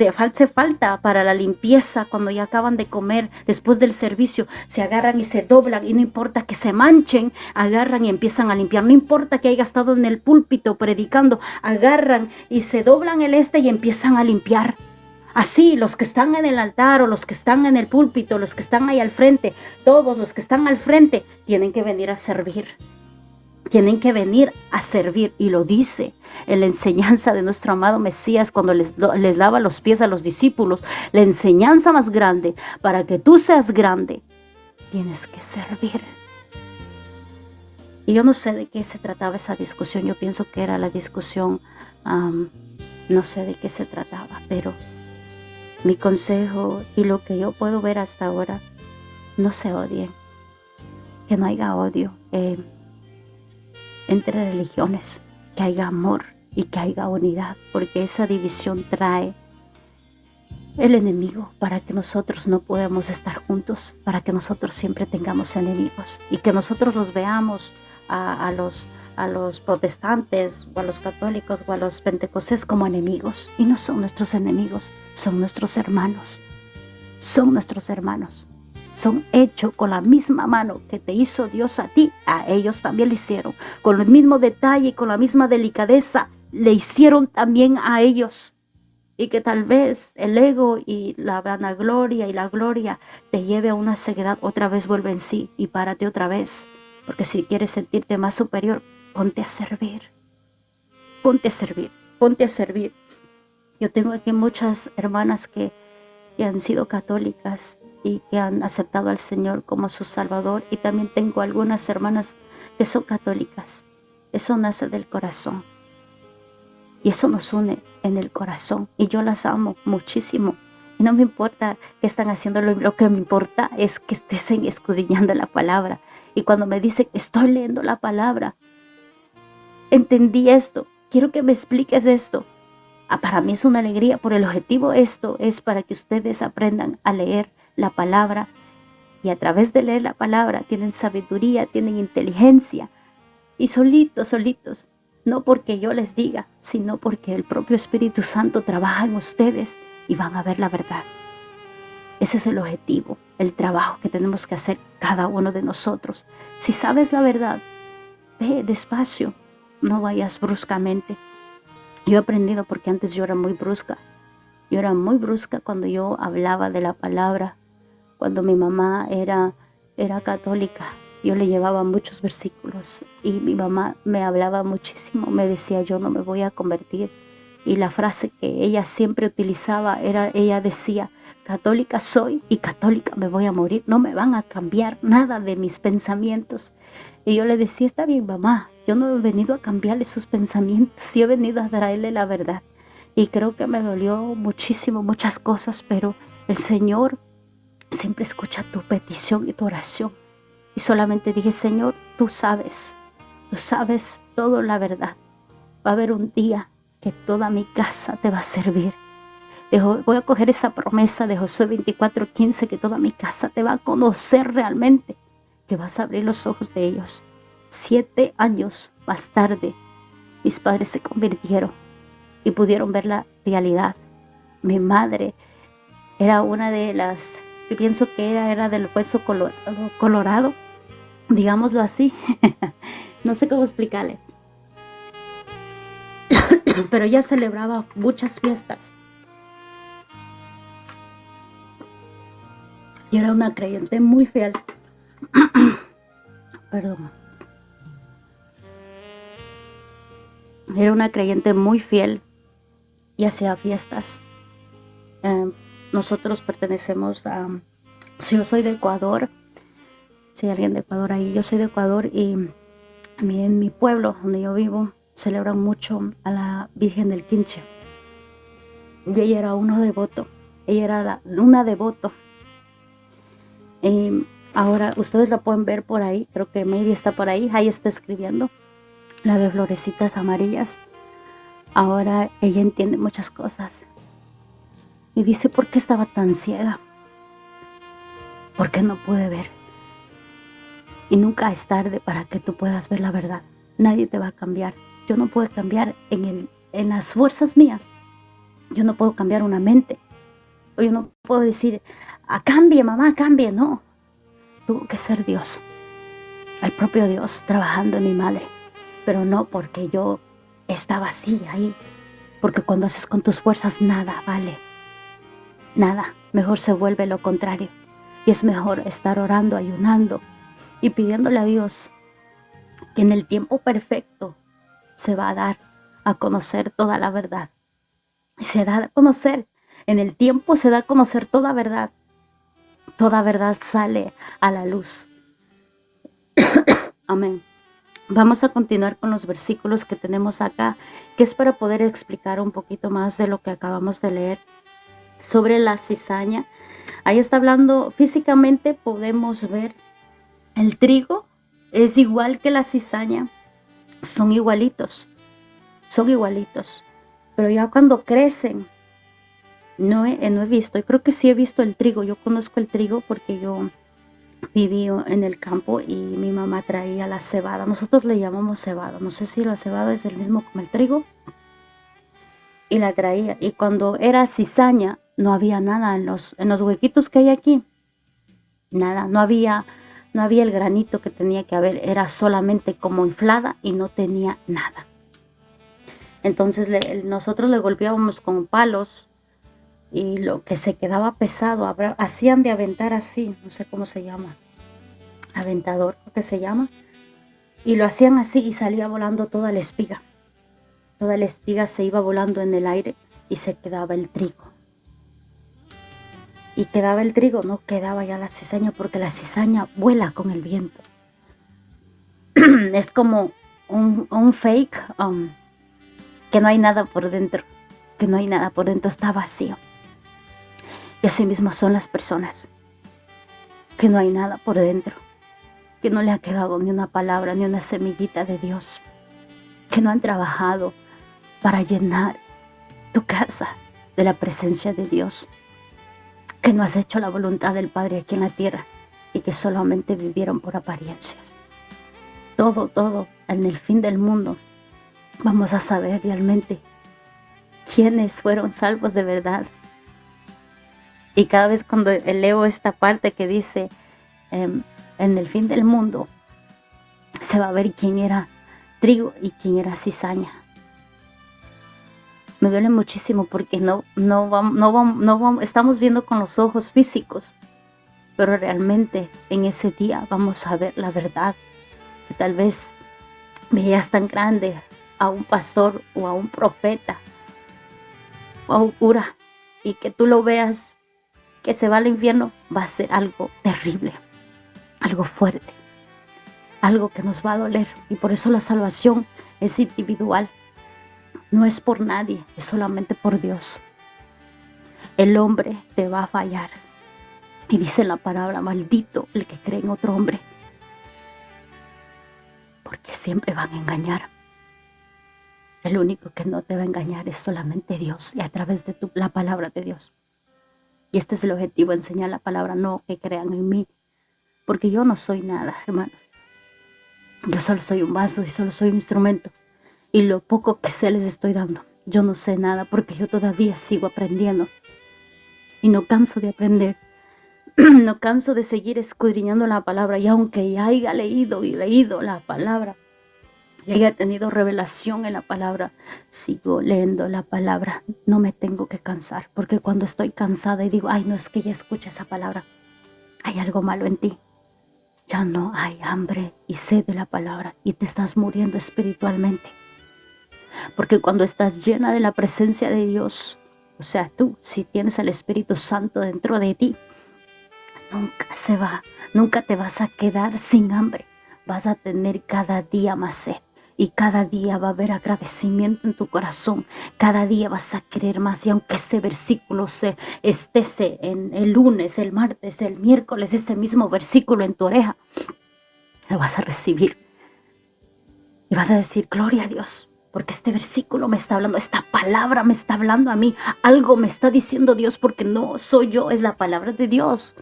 falta para la limpieza cuando ya acaban de comer, después del servicio, se agarran y se doblan y no importa que se manchen, agarran y empiezan a limpiar. No importa que haya estado en el púlpito predicando, agarran y se doblan y empiezan a limpiar. Así, los que están en el altar o los que están en el púlpito, los que están ahí al frente, todos los que están al frente tienen que venir a servir. Tienen que venir a servir, y lo dice en la enseñanza de nuestro amado Mesías cuando les lava los pies a los discípulos. La enseñanza más grande, para que tú seas grande, tienes que servir. Y yo no sé de qué se trataba esa discusión. Yo pienso que era la discusión, no sé de qué se trataba, pero mi consejo y lo que yo puedo ver hasta ahora, no se odien, que no haya odio entre religiones, que haya amor y que haya unidad, porque esa división trae el enemigo para que nosotros no podamos estar juntos, para que nosotros siempre tengamos enemigos y que nosotros los veamos a los protestantes o a los católicos o a los pentecostés como enemigos. Y no son nuestros enemigos, son nuestros hermanos. Son nuestros hermanos. Son hechos con la misma mano que te hizo Dios a ti, a ellos también le hicieron. Con el mismo detalle y con la misma delicadeza le hicieron también a ellos. Y que tal vez el ego y la vanagloria y la gloria te lleve a una ceguedad. Otra vez vuelve en sí y párate otra vez. Porque si quieres sentirte más superior, ponte a servir. Ponte a servir. Ponte a servir. Yo tengo aquí muchas hermanas que han sido católicas y que han aceptado al Señor como su Salvador. Y también tengo algunas hermanas que son católicas. Eso nace del corazón. Y eso nos une en el corazón. Y yo las amo muchísimo. Y no me importa qué están haciendo. Lo que me importa es que estén escudriñando la palabra. Y cuando me dicen, estoy leyendo la palabra, entendí esto. Quiero que me expliques esto. Para mí es una alegría. Por el objetivo esto es para que ustedes aprendan a leer la palabra. Y a través de leer la palabra tienen sabiduría, tienen inteligencia. Y solitos. no porque yo les diga, sino porque el propio Espíritu Santo trabaja en ustedes y van a ver la verdad. Ese es el objetivo, el trabajo que tenemos que hacer cada uno de nosotros. Si sabes la verdad, ve despacio, no vayas bruscamente. Yo he aprendido porque antes yo era muy brusca. Yo era muy brusca cuando yo hablaba de la palabra. Cuando mi mamá era católica, yo le llevaba muchos versículos y mi mamá me hablaba muchísimo. Me decía, yo no me voy a convertir. Y la frase que ella siempre utilizaba era, ella decía, católica soy y católica me voy a morir. No me van a cambiar nada de mis pensamientos. Y yo le decía, está bien, mamá, yo no he venido a cambiarle sus pensamientos, yo he venido a traerle la verdad. Y creo que me dolió muchísimo, muchas cosas, pero el Señor siempre escucha tu petición y tu oración. Y solamente dije, Señor, tú sabes toda la verdad. Va a haber un día que toda mi casa te va a servir. Voy a coger esa promesa de Josué 24:15, que toda mi casa te va a conocer realmente, que vas a abrir los ojos de ellos. 7 años más tarde, mis padres se convirtieron y pudieron ver la realidad. Mi madre era una de las, que pienso que era del hueso colorado, digámoslo así. No sé cómo explicarle. Pero ella celebraba muchas fiestas. Y era una creyente muy fiel. Perdón. Era una creyente muy fiel y hacía fiestas. Nosotros pertenecemos a... Yo soy de Ecuador. Si hay alguien de Ecuador ahí, yo soy de Ecuador y a mí en mi pueblo donde yo vivo celebran mucho a la Virgen del Quinche. Y ella era una devoto. Ella era una devoto. Ahora ustedes la pueden ver por ahí, creo que maybe está por ahí está escribiendo, la de florecitas amarillas. Ahora ella entiende muchas cosas y dice, ¿por qué estaba tan ciega? ¿Por qué no pude ver? Y nunca es tarde para que tú puedas ver la verdad. Nadie te va a cambiar. Yo no puedo cambiar en las fuerzas mías. Yo no puedo cambiar una mente. O yo no puedo decir, cambie mamá, cambie. No, tuvo que ser Dios, el propio Dios trabajando en mi madre. Pero no porque yo estaba así ahí, porque cuando haces con tus fuerzas nada vale, nada, mejor se vuelve lo contrario. Y es mejor estar orando, ayunando y pidiéndole a Dios que en el tiempo perfecto se va a dar a conocer toda la verdad. Y se da a conocer, en el tiempo se da a conocer toda verdad. Toda verdad sale a la luz. Amén. Vamos a continuar con los versículos que tenemos acá, que es para poder explicar un poquito más de lo que acabamos de leer sobre la cizaña. Ahí está hablando, físicamente podemos ver el trigo, es igual que la cizaña, son igualitos, pero ya cuando crecen, no he visto, y creo que sí he visto el trigo. Yo conozco el trigo porque yo viví en el campo y mi mamá traía la cebada. Nosotros le llamamos cebada. No sé si la cebada es el mismo como el trigo. Y la traía. Y cuando era cizaña, no había nada en los huequitos que hay aquí. Nada, no había el granito que tenía que haber. Era solamente como inflada y no tenía nada. Entonces nosotros le golpeábamos con palos. Y lo que se quedaba pesado, hacían de aventar así, no sé cómo se llama, aventador, creo que se llama, y lo hacían así y salía volando toda la espiga. Toda la espiga se iba volando en el aire y se quedaba el trigo. Y quedaba el trigo, no quedaba ya la cizaña, porque la cizaña vuela con el viento. Es como un fake, que no hay nada por dentro, está vacío. Y así mismo son las personas, que no hay nada por dentro, que no le ha quedado ni una palabra, ni una semillita de Dios, que no han trabajado para llenar tu casa de la presencia de Dios, que no has hecho la voluntad del Padre aquí en la tierra y que solamente vivieron por apariencias. Todo en el fin del mundo vamos a saber realmente quiénes fueron salvos de verdad. Y cada vez cuando leo esta parte que dice, en el fin del mundo, se va a ver quién era trigo y quién era cizaña. Me duele muchísimo porque estamos viendo con los ojos físicos, pero realmente en ese día vamos a ver la verdad. Que tal vez veías tan grande a un pastor o a un profeta o a un cura, y que tú lo veas que se va al infierno, va a ser algo terrible, algo fuerte, algo que nos va a doler. Y por eso la salvación es individual, no es por nadie, es solamente por Dios. El hombre te va a fallar, y dice la palabra, maldito el que cree en otro hombre, porque siempre van a engañar. El único que no te va a engañar es solamente Dios, y a través de la palabra de Dios. Y este es el objetivo, enseñar la palabra, no que crean en mí, porque yo no soy nada, hermanos. Yo solo soy un vaso y solo soy un instrumento, y lo poco que sé les estoy dando. Yo no sé nada porque yo todavía sigo aprendiendo, y no canso de aprender. No canso de seguir escudriñando la palabra, y aunque ya haya leído la palabra, y haya tenido revelación en la palabra, sigo leyendo la palabra. No me tengo que cansar, porque cuando estoy cansada y digo, ay, no, es que ya escucha esa palabra, hay algo malo en ti. Ya no hay hambre y sed de la palabra, y te estás muriendo espiritualmente. Porque cuando estás llena de la presencia de Dios, o sea, tú, si tienes el Espíritu Santo dentro de ti, nunca te vas a quedar sin hambre. Vas a tener cada día más sed, y cada día va a haber agradecimiento en tu corazón. Cada día vas a querer más, y aunque ese versículo esté en el lunes, el martes, el miércoles, ese mismo versículo en tu oreja, lo vas a recibir y vas a decir, gloria a Dios, porque este versículo me está hablando, esta palabra me está hablando a mí, algo me está diciendo Dios, porque no soy yo, es la palabra de Dios.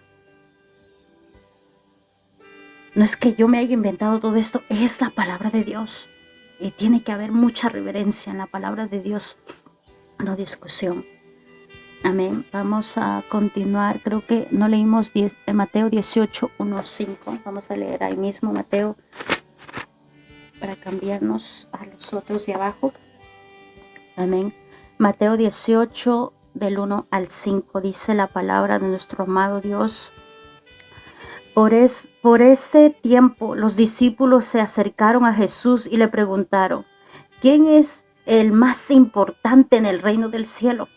No es que yo me haya inventado todo esto, es la palabra de Dios. Y tiene que haber mucha reverencia en la palabra de Dios, no discusión. Amén. Vamos a continuar. Creo que no leímos Mateo 18, 1, 5. Vamos a leer ahí mismo Mateo para cambiarnos a los otros de abajo. Amén. Mateo 18, del 1 al 5, dice la palabra de nuestro amado Dios. Por ese tiempo los discípulos se acercaron a Jesús y le preguntaron, ¿quién es el más importante en el reino del cielo?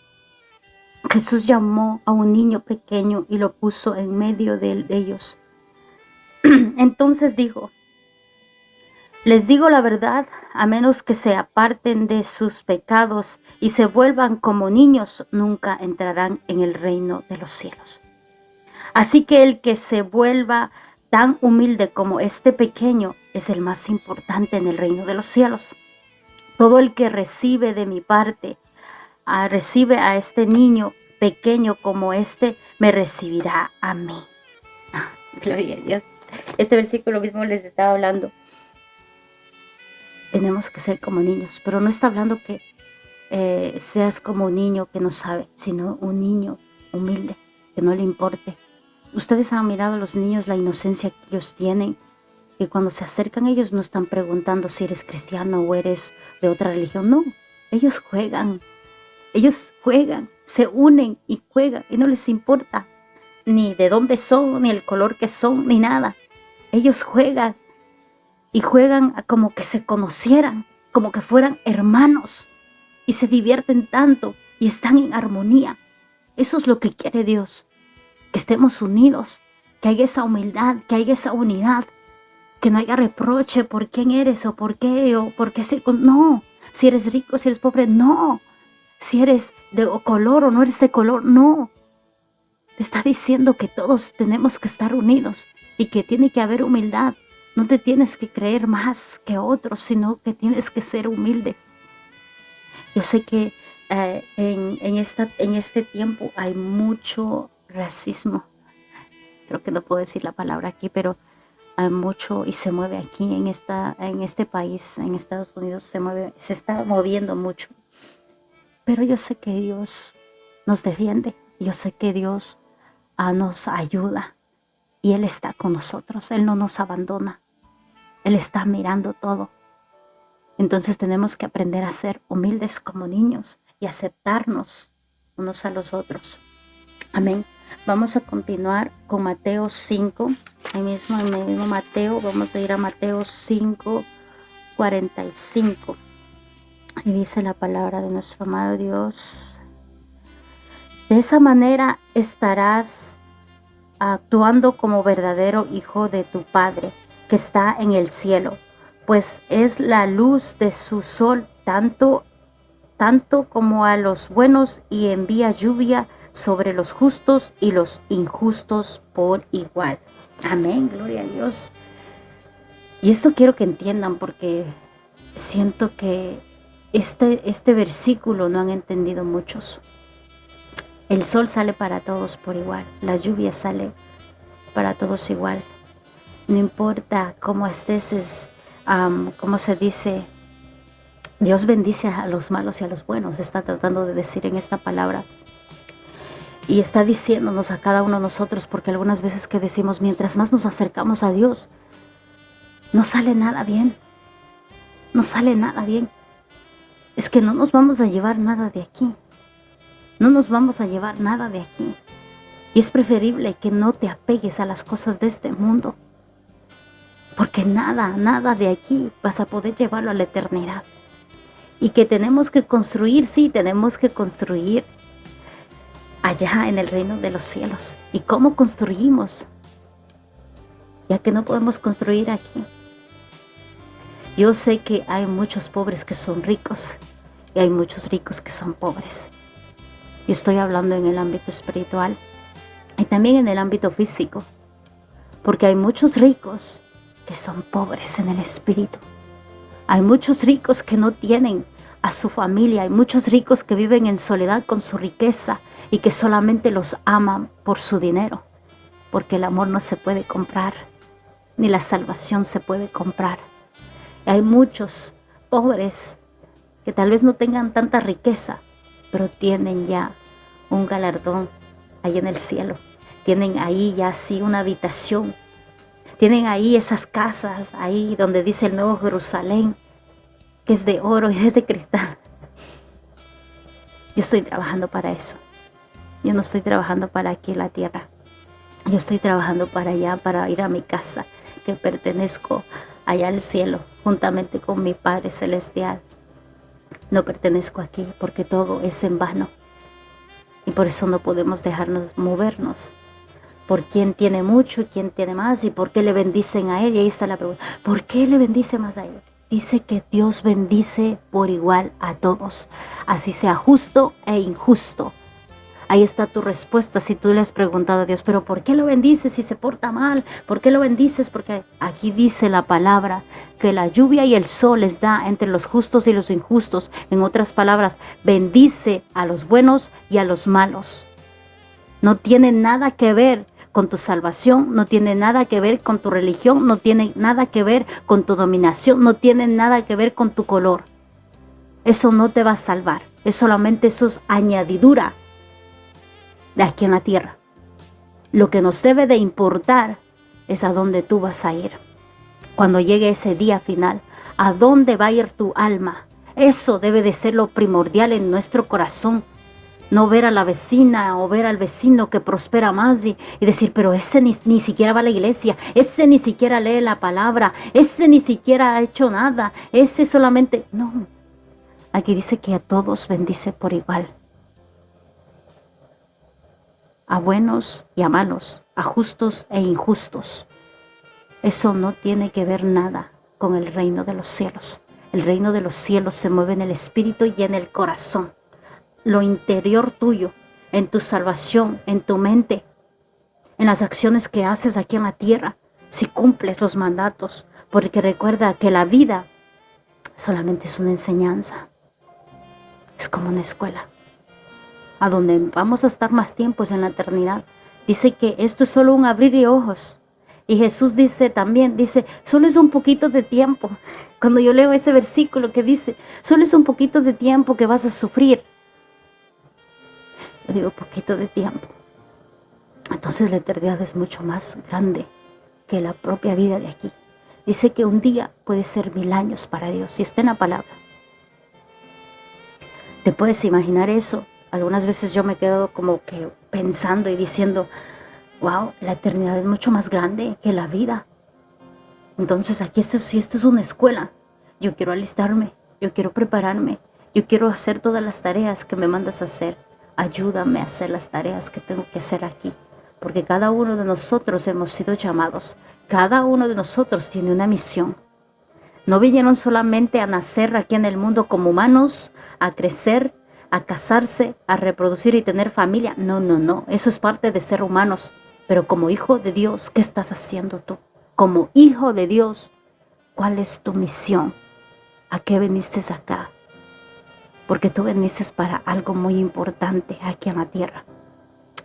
Jesús llamó a un niño pequeño y lo puso en medio de ellos. Entonces dijo, les digo la verdad, a menos que se aparten de sus pecados y se vuelvan como niños, nunca entrarán en el reino de los cielos. Así que el que se vuelva tan humilde como este pequeño es el más importante en el reino de los cielos. Todo el que recibe de mi parte, recibe a este niño pequeño como este, me recibirá a mí. Gloria a Dios. Este versículo mismo les estaba hablando. Tenemos que ser como niños, pero no está hablando que seas como un niño que no sabe, sino un niño humilde, que no le importe. Ustedes han mirado a los niños, la inocencia que ellos tienen, que cuando se acercan ellos no están preguntando si eres cristiano o eres de otra religión. No, ellos juegan, se unen y juegan, y no les importa ni de dónde son, ni el color que son, ni nada. Ellos juegan, y juegan como que se conocieran, como que fueran hermanos, y se divierten tanto y están en armonía. Eso es lo que quiere Dios, que estemos unidos, que haya esa humildad, que haya esa unidad, que no haya reproche por quién eres o por qué no, si eres rico, si eres pobre, no, si eres de color o no eres de color, no. Te está diciendo que todos tenemos que estar unidos y que tiene que haber humildad. No te tienes que creer más que otros, sino que tienes que ser humilde. Yo sé que en este tiempo hay mucho racismo. Creo que no puedo decir la palabra aquí, pero hay mucho y se mueve aquí en este país, en Estados Unidos, se está moviendo mucho. Pero yo sé que Dios nos defiende, yo sé que Dios nos ayuda y Él está con nosotros, Él no nos abandona, Él está mirando todo. Entonces tenemos que aprender a ser humildes como niños y aceptarnos unos a los otros. Amén. Vamos a continuar con Mateo 5. Ahí mismo en el mismo Mateo, vamos a ir a Mateo 5, 45. Y dice la palabra de nuestro amado Dios: de esa manera estarás actuando como verdadero hijo de tu Padre que está en el cielo, pues es la luz de su sol tanto como a los buenos y envía lluvia sobre los justos y los injustos por igual. Amén, gloria a Dios. Y esto quiero que entiendan, porque siento que este versículo no han entendido muchos. El sol sale para todos por igual, la lluvia sale para todos igual. No importa cómo estés, como se dice, Dios bendice a los malos y a los buenos, está tratando de decir en esta palabra. Y está diciéndonos a cada uno de nosotros, porque algunas veces que decimos, mientras más nos acercamos a Dios, no sale nada bien. No sale nada bien. Es que no nos vamos a llevar nada de aquí. No nos vamos a llevar nada de aquí. Y es preferible que no te apegues a las cosas de este mundo, porque nada de aquí vas a poder llevarlo a la eternidad. Y que tenemos que construir, sí, tenemos que construir allá en el reino de los cielos. ¿Y cómo construimos? Ya que no podemos construir aquí. Yo sé que hay muchos pobres que son ricos y hay muchos ricos que son pobres. Yo estoy hablando en el ámbito espiritual y también en el ámbito físico, porque hay muchos ricos que son pobres en el espíritu. Hay muchos ricos que no tienen a su familia, hay muchos ricos que viven en soledad con su riqueza y que solamente los aman por su dinero, porque el amor no se puede comprar, ni la salvación se puede comprar. Hay muchos pobres que tal vez no tengan tanta riqueza, pero tienen ya un galardón ahí en el cielo. Tienen ahí ya así una habitación. Tienen ahí esas casas, ahí donde dice el Nuevo Jerusalén, que es de oro y es de cristal. Yo estoy trabajando para eso. Yo no estoy trabajando para aquí en la tierra. Yo estoy trabajando para allá, para ir a mi casa, que pertenezco allá al cielo, juntamente con mi Padre Celestial. No pertenezco aquí porque todo es en vano. Y por eso no podemos dejarnos movernos por quién tiene mucho y quién tiene más y por qué le bendicen a él. Y ahí está la pregunta: ¿por qué le bendice más a él? Dice que Dios bendice por igual a todos, así sea justo e injusto. Ahí está tu respuesta si tú le has preguntado a Dios: ¿pero por qué lo bendices si se porta mal? ¿Por qué lo bendices? Porque aquí dice la palabra que la lluvia y el sol les da entre los justos y los injustos. En otras palabras, bendice a los buenos y a los malos. No tiene nada que ver con tu salvación, no tiene nada que ver con tu religión, no tiene nada que ver con tu dominación, no tiene nada que ver con tu color. Eso no te va a salvar, eso es añadidura de aquí en la tierra. Lo que nos debe de importar es a dónde tú vas a ir cuando llegue ese día final. ¿A dónde va a ir tu alma? Eso debe de ser lo primordial en nuestro corazón. No ver a la vecina o ver al vecino que prospera más y decir: pero ese ni siquiera va a la iglesia, ese ni siquiera lee la palabra, ese ni siquiera ha hecho nada, ese solamente... No, aquí dice que a todos bendice por igual. A buenos y a malos, a justos e injustos. Eso no tiene que ver nada con el reino de los cielos. El reino de los cielos se mueve en el espíritu y en el corazón. Lo interior tuyo, en tu salvación, en tu mente, en las acciones que haces aquí en la tierra, si cumples los mandatos. Porque recuerda que la vida solamente es una enseñanza. Es como una escuela, a donde vamos a estar más tiempos en la eternidad. Dice que esto es solo un abrir de ojos, Y Jesús dice también, dice, solo es un poquito de tiempo. Cuando yo leo ese versículo que dice, solo es un poquito de tiempo que vas a sufrir. Yo digo, poquito de tiempo. Entonces la eternidad es mucho más grande que la propia vida de aquí. Dice que un día puede ser 1000 años para Dios, y está en la palabra. ¿Te puedes imaginar eso? Algunas veces yo me he quedado como que pensando y diciendo, wow, la eternidad es mucho más grande que la vida. Entonces aquí esto es una escuela. Yo quiero alistarme, yo quiero prepararme, yo quiero hacer todas las tareas que me mandas a hacer. Ayúdame a hacer las tareas que tengo que hacer aquí. Porque cada uno de nosotros hemos sido llamados. Cada uno de nosotros tiene una misión. No vinieron solamente a nacer aquí en el mundo como humanos, a crecer, a casarse, a reproducir y tener familia. No, no, no. Eso es parte de ser humanos. Pero como hijo de Dios, ¿qué estás haciendo tú? Como hijo de Dios, ¿cuál es tu misión? ¿A qué viniste acá? Porque tú viniste para algo muy importante aquí en la tierra.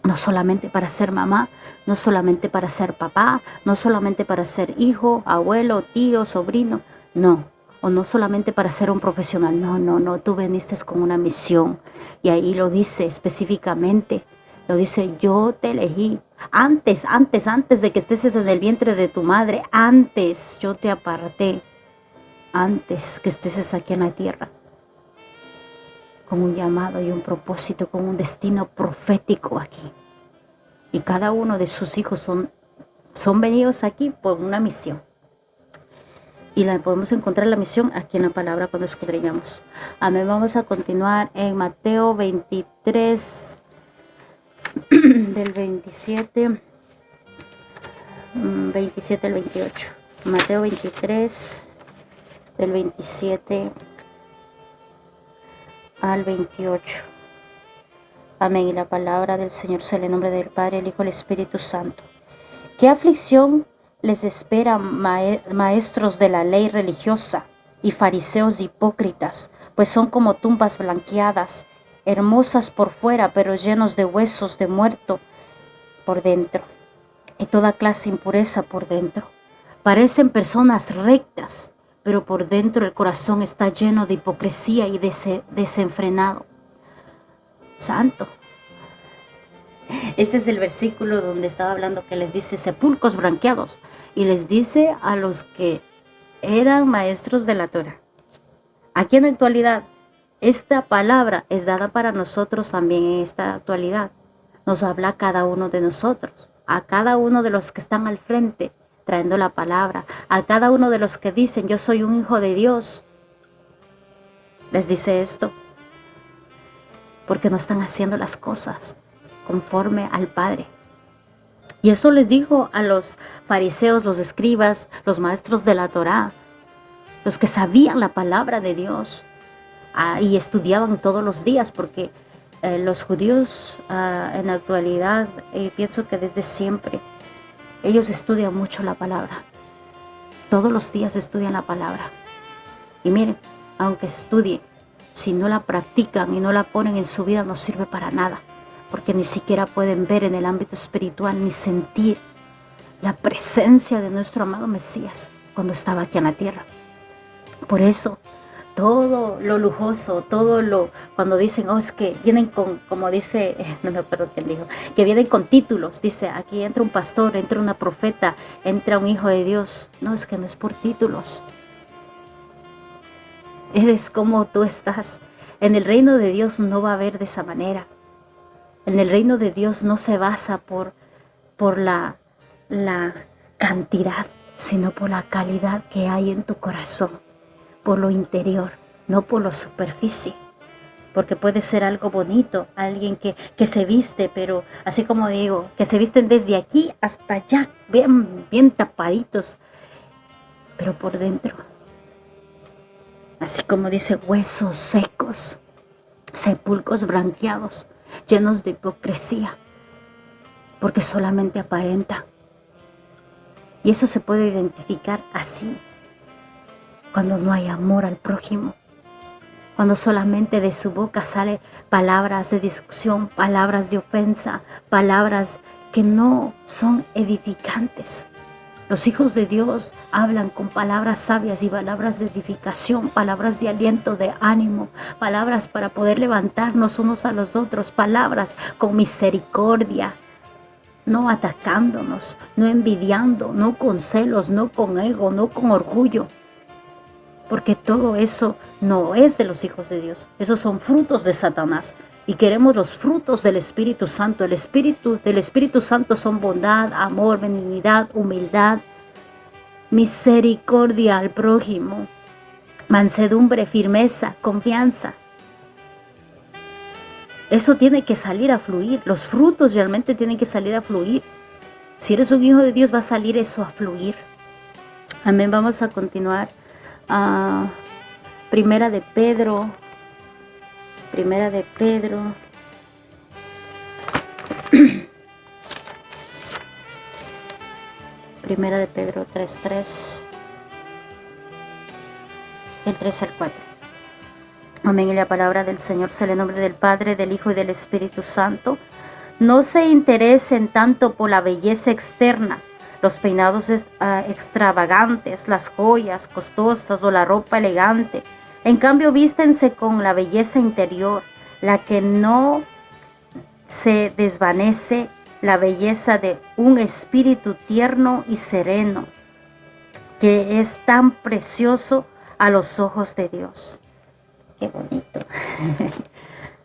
No solamente para ser mamá, no solamente para ser papá, no solamente para ser hijo, abuelo, tío, sobrino, no. O no solamente para ser un profesional, no, no, no. Tú viniste con una misión. Y ahí lo dice específicamente. Lo dice, yo te elegí. Antes de que estés en el vientre de tu madre, antes yo te aparté. Antes que estés aquí en la tierra. Con un llamado y un propósito, con un destino profético aquí. Y cada uno de sus hijos son venidos aquí por una misión. Y podemos encontrar la misión aquí en la palabra cuando escudriñamos. Amén. Vamos a continuar en Mateo 23, del 27 al 28. Mateo 23, del 27 al 28. Amén. Y la palabra del Señor sea en el nombre del Padre, el Hijo y el Espíritu Santo. ¿Qué aflicción les espera, maestros de la ley religiosa y fariseos hipócritas? Pues son como tumbas blanqueadas, hermosas por fuera, pero llenos de huesos de muerto por dentro, y toda clase de impureza por dentro. Parecen personas rectas, pero por dentro el corazón está lleno de hipocresía y desenfrenado. Santo. Este es el versículo donde estaba hablando, que les dice sepulcros blanqueados, y les dice a los que eran maestros de la Torá. Aquí en la actualidad, esta palabra es dada para nosotros también en esta actualidad. Nos habla a cada uno de nosotros, a cada uno de los que están al frente trayendo la palabra, a cada uno de los que dicen yo soy un hijo de Dios. Les dice esto porque no están haciendo las cosas conforme al Padre. Y eso les dijo a los fariseos, los escribas, los maestros de la Torá, los que sabían la palabra de Dios y estudiaban todos los días, porque los judíos en la actualidad, pienso que desde siempre, ellos estudian mucho la palabra. Todos los días estudian la palabra. Y miren, aunque estudien, si no la practican y no la ponen en su vida, no sirve para nada. Porque ni siquiera pueden ver en el ámbito espiritual ni sentir la presencia de nuestro amado Mesías cuando estaba aquí en la tierra. Por eso, todo lo lujoso, cuando dicen, es que vienen con, como dice, no me acuerdo quién dijo, que vienen con títulos, dice, aquí entra un pastor, entra una profeta, entra un hijo de Dios. No, es que no es por títulos. Eres como tú estás. En el reino de Dios no va a haber de esa manera. En el reino de Dios no se basa por la cantidad, sino por la calidad que hay en tu corazón, por lo interior, no por la superficie. Porque puede ser algo bonito, alguien que se viste, pero así como digo, que se visten desde aquí hasta allá, bien tapaditos, pero por dentro, así como dice, huesos secos, sepulcros blanqueados, llenos de hipocresía, porque solamente aparenta. Y eso se puede identificar así, cuando no hay amor al prójimo, cuando solamente de su boca salen palabras de discusión, palabras de ofensa, palabras que no son edificantes. Los hijos de Dios hablan con palabras sabias y palabras de edificación, palabras de aliento, de ánimo, palabras para poder levantarnos unos a los otros, palabras con misericordia, no atacándonos, no envidiando, no con celos, no con ego, no con orgullo. Porque todo eso no es de los hijos de Dios. Esos son frutos de Satanás. Y queremos los frutos del Espíritu Santo. El Espíritu del Espíritu Santo son bondad, amor, benignidad, humildad, misericordia al prójimo, mansedumbre, firmeza, confianza. Eso tiene que salir a fluir. Los frutos realmente tienen que salir a fluir. Si eres un hijo de Dios, va a salir eso a fluir. Amén. Vamos a continuar. Primera de Pedro. Primera de Pedro. Primera de Pedro 3:3. El 3 al 4. Amén. Y la palabra del Señor sea en el nombre del Padre, del Hijo y del Espíritu Santo. No se interesen tanto por la belleza externa, los peinados extravagantes, las joyas costosas o la ropa elegante. En cambio, vístense con la belleza interior, la que no se desvanece, la belleza de un espíritu tierno y sereno, que es tan precioso a los ojos de Dios. Qué bonito.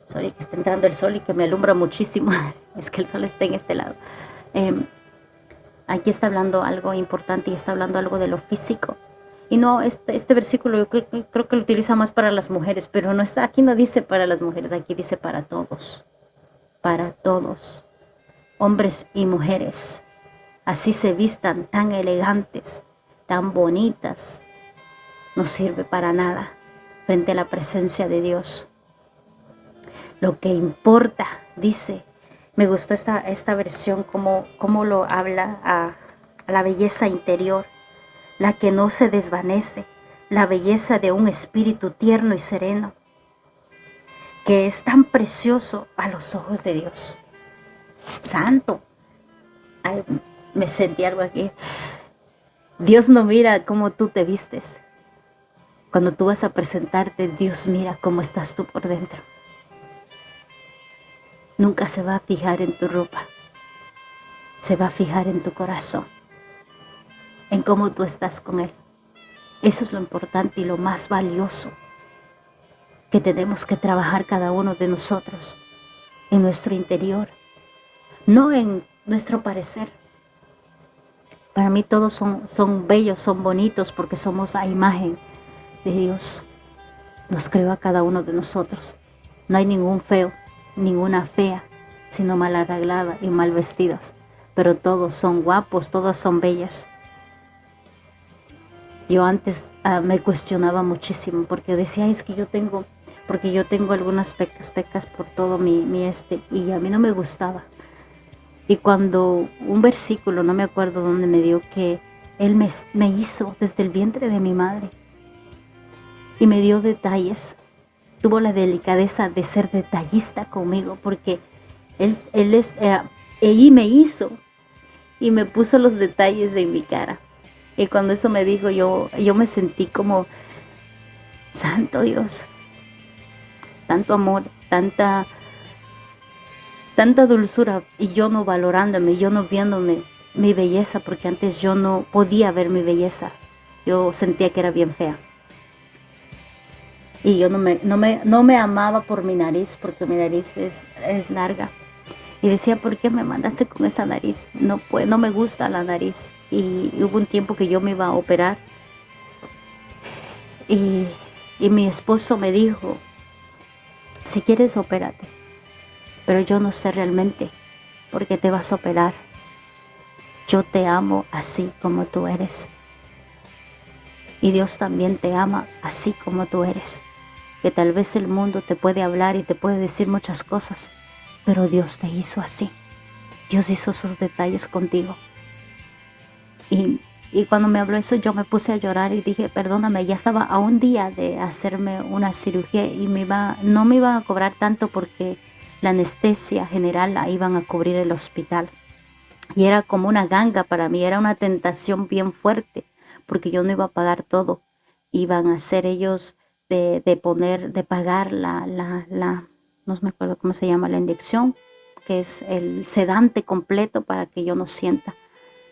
Sorry que está entrando el sol y que me alumbra muchísimo. Es que el sol está en este lado. Aquí está hablando algo importante y está hablando algo de lo físico. Y no, este versículo yo creo que lo utiliza más para las mujeres, pero no está, aquí no dice para las mujeres, aquí dice para todos. Para todos. Hombres y mujeres. Así se vistan, tan elegantes, tan bonitas. No sirve para nada frente a la presencia de Dios. Lo que importa, dice, me gustó esta versión, cómo lo habla a la belleza interior, la que no se desvanece, la belleza de un espíritu tierno y sereno, que es tan precioso a los ojos de Dios. Santo. Ay, me sentí algo aquí. Dios no mira cómo tú te vistes. Cuando tú vas a presentarte, Dios mira cómo estás tú por dentro. Nunca se va a fijar en tu ropa. Se va a fijar en tu corazón. En cómo tú estás con Él. Eso es lo importante y lo más valioso que tenemos que trabajar cada uno de nosotros en nuestro interior, no en nuestro parecer. Para mí todos son bellos, son bonitos porque somos a imagen de Dios. Nos creó a cada uno de nosotros. No hay ningún feo, ninguna fea, sino mal arreglada y mal vestidos. Pero todos son guapos, todas son bellas. Yo antes me cuestionaba muchísimo porque decía, es que yo tengo algunas pecas por todo y a mí no me gustaba. Y cuando un versículo, no me acuerdo dónde me dio, que Él me hizo desde el vientre de mi madre y me dio detalles, tuvo la delicadeza de ser detallista conmigo porque Él me hizo y me puso los detalles de mi cara. Y cuando eso me dijo, yo me sentí como, santo Dios, tanto amor, tanta dulzura, y yo no valorándome, yo no viéndome mi belleza, porque antes yo no podía ver mi belleza. Yo sentía que era bien fea. Y yo no me amaba por mi nariz, porque mi nariz es larga. Y decía, ¿por qué me mandaste con esa nariz? No me gusta la nariz. Y hubo un tiempo que yo me iba a operar. Y mi esposo me dijo, si quieres, opérate. Pero yo no sé realmente por qué te vas a operar. Yo te amo así como tú eres. Y Dios también te ama así como tú eres. Que tal vez el mundo te puede hablar y te puede decir muchas cosas, pero Dios te hizo así. Dios hizo sus detalles contigo. Y cuando me habló eso, yo me puse a llorar y dije, perdóname, ya estaba a un día de hacerme una cirugía y no me iban a cobrar tanto porque la anestesia general la iban a cubrir el hospital. Y era como una ganga para mí, era una tentación bien fuerte, porque yo no iba a pagar todo. Iban a ser ellos de pagar no me acuerdo cómo se llama, la inyección, que es el sedante completo para que yo no sienta.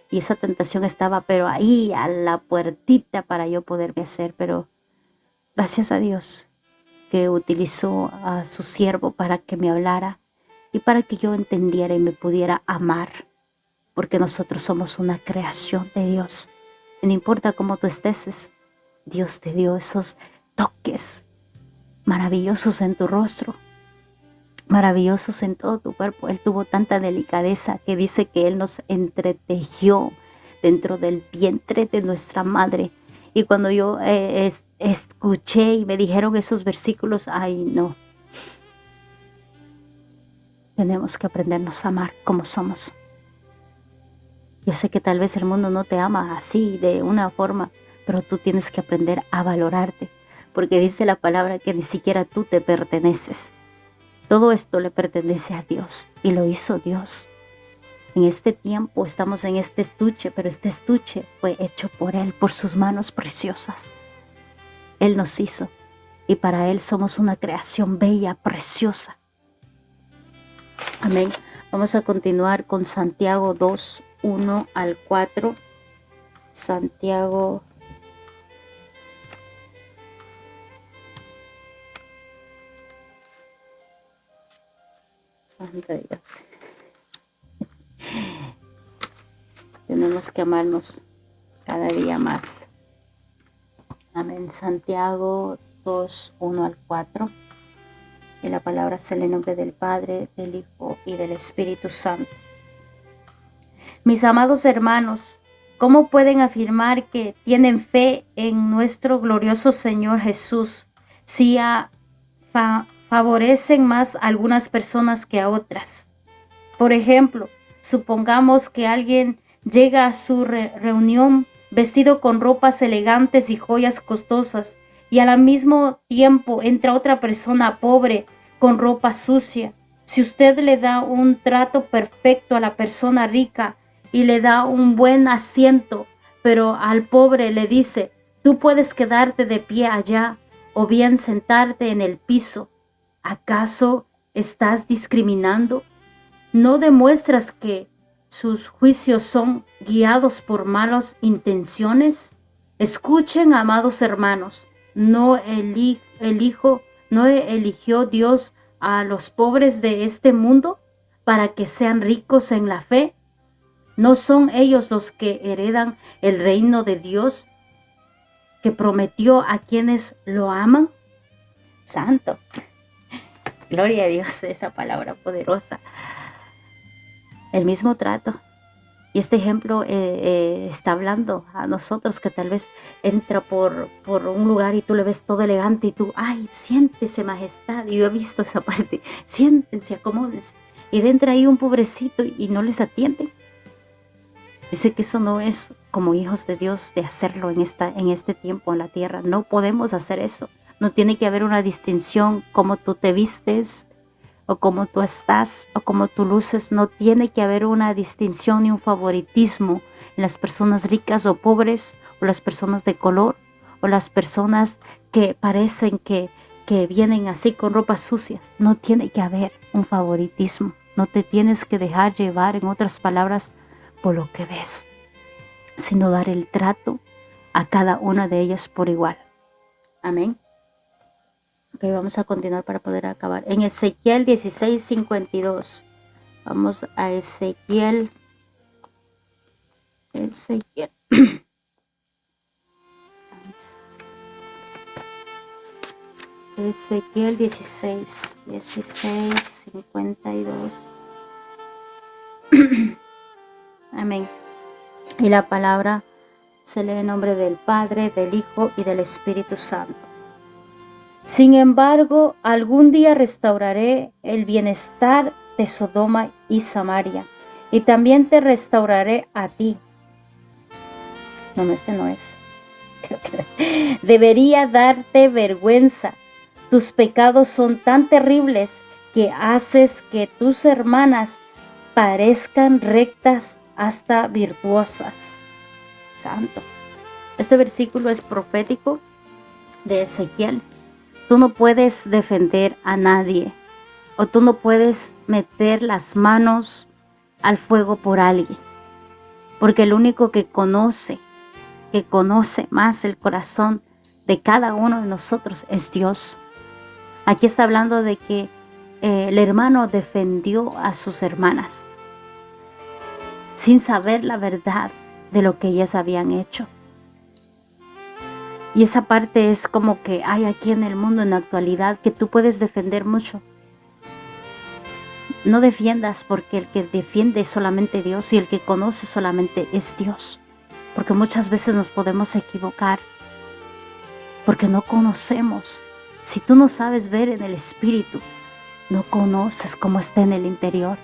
Y esa tentación estaba, pero ahí a la puertita para yo poderme hacer. Pero gracias a Dios que utilizó a su siervo para que me hablara y para que yo entendiera y me pudiera amar, porque nosotros somos una creación de Dios. Y no importa cómo tú estés, Dios te dio esos toques maravillosos en tu rostro, maravillosos en todo tu cuerpo. Él tuvo tanta delicadeza que dice que Él nos entretejió dentro del vientre de nuestra madre. Y cuando yo escuché y me dijeron esos versículos, ay no, tenemos que aprendernos a amar como somos. Yo sé que tal vez el mundo no te ama así, de una forma, pero tú tienes que aprender a valorarte, porque dice la palabra que ni siquiera tú te perteneces. Todo esto le pertenece a Dios y lo hizo Dios. En este tiempo estamos en este estuche, pero este estuche fue hecho por Él, por sus manos preciosas. Él nos hizo y para Él somos una creación bella, preciosa. Amén. Vamos a continuar con Santiago 2, 1 al 4. Santiago. Santo Dios. Tenemos que amarnos cada día más. Amén. Santiago 2, 1 al 4. Y la palabra es en el nombre del Padre, del Hijo y del Espíritu Santo. Mis amados hermanos, ¿cómo pueden afirmar que tienen fe en nuestro glorioso Señor Jesús si favorecen más a algunas personas que a otras? Por ejemplo, supongamos que alguien llega a su reunión vestido con ropas elegantes y joyas costosas y al mismo tiempo entra otra persona pobre con ropa sucia. Si usted le da un trato perfecto a la persona rica y le da un buen asiento, pero al pobre le dice, tú puedes quedarte de pie allá o bien sentarte en el piso, ¿acaso estás discriminando? ¿No demuestras que sus juicios son guiados por malas intenciones? Escuchen, amados hermanos, no eligió Dios a los pobres de este mundo para que sean ricos en la fe. ¿No son ellos los que heredan el reino de Dios que prometió a quienes lo aman? Santo. Gloria a Dios, esa palabra poderosa. El mismo trato. Y este ejemplo está hablando a nosotros que tal vez entra por un lugar y tú le ves todo elegante y tú, ay, siéntese majestad. Y yo he visto esa parte, siéntense, acomódense. Y entra ahí un pobrecito y no les atienden. Dice que eso no es como hijos de Dios de hacerlo en este tiempo en la tierra. No podemos hacer eso. No tiene que haber una distinción como tú te vistes o como tú estás o como tú luces. No tiene que haber una distinción ni un favoritismo en las personas ricas o pobres o las personas de color o las personas que parecen que vienen así con ropas sucias. No tiene que haber un favoritismo. No te tienes que dejar llevar, en otras palabras, por lo que ves, sino dar el trato a cada una de ellas por igual. Amén. Ok, vamos a continuar para poder acabar. En Ezequiel 16:52. Vamos a Ezequiel. Ezequiel 16:52. Amén. Y la palabra se lee en nombre del Padre, del Hijo y del Espíritu Santo. Sin embargo, algún día restauraré el bienestar de Sodoma y Samaria, y también te restauraré a ti. No, este no es. Debería darte vergüenza. Tus pecados son tan terribles que haces que tus hermanas parezcan rectas hasta virtuosas. Santo. Este versículo es profético de Ezequiel. Tú no puedes defender a nadie, o tú no puedes meter las manos al fuego por alguien, porque el único que conoce más el corazón de cada uno de nosotros es Dios. Aquí está hablando de que el hermano defendió a sus hermanas sin saber la verdad de lo que ellas habían hecho. Y esa parte es como que hay aquí en el mundo en la actualidad, que tú puedes defender mucho. No defiendas, porque el que defiende es solamente Dios, y el que conoce solamente es Dios. Porque muchas veces nos podemos equivocar porque no conocemos. Si tú no sabes ver en el espíritu, no conoces cómo está en el interior.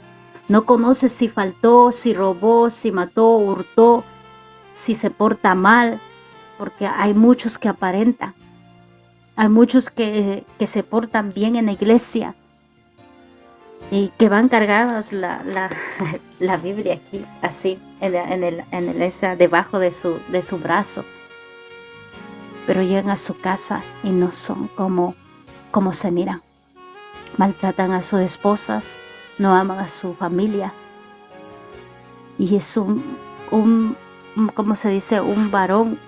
No conoces si faltó, si robó, si mató, hurtó, si se porta mal, porque hay muchos que aparentan. Hay muchos que se portan bien en la iglesia y que van cargadas la Biblia aquí, así, debajo de su brazo. Pero llegan a su casa y no son como se miran. Maltratan a sus esposas, no aman a su familia. Y es ¿cómo se dice? Un varón.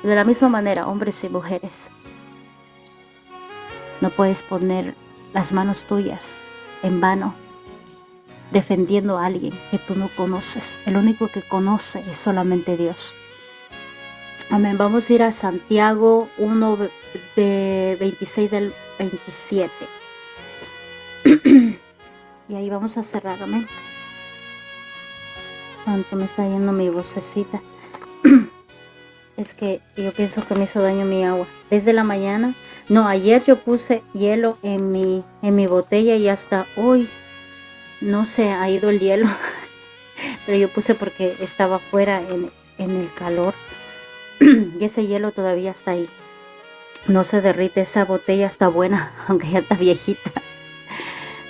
De la misma manera, hombres y mujeres. No puedes poner las manos tuyas en vano defendiendo a alguien que tú no conoces. El único que conoce es solamente Dios. Amén. Vamos a ir a Santiago 1, de 26 al 27. Y ahí vamos a cerrar. Amén. Santo, me está yendo mi vocecita. Es que yo pienso que me hizo daño mi agua. Desde la mañana, ayer yo puse hielo en mi botella y hasta hoy no se ha ido el hielo. Pero yo puse porque estaba afuera en el calor. Y ese hielo todavía está ahí. No se derrite, esa botella está buena, aunque ya está viejita.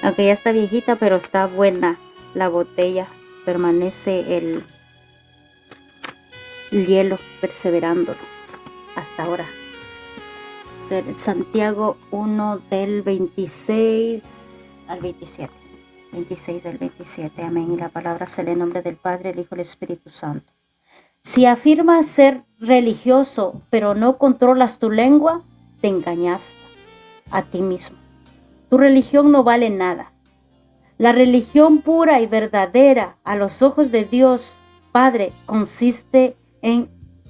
Aunque ya está viejita, pero está buena la botella. Permanece el hielo perseverándolo hasta ahora. Santiago 1 del 26 al 27. 26 del 27. Amén. Y la palabra se lee en nombre del Padre, el Hijo y el Espíritu Santo. Si afirmas ser religioso, pero no controlas tu lengua, te engañas a ti mismo. Tu religión no vale nada. La religión pura y verdadera a los ojos de Dios Padre consiste en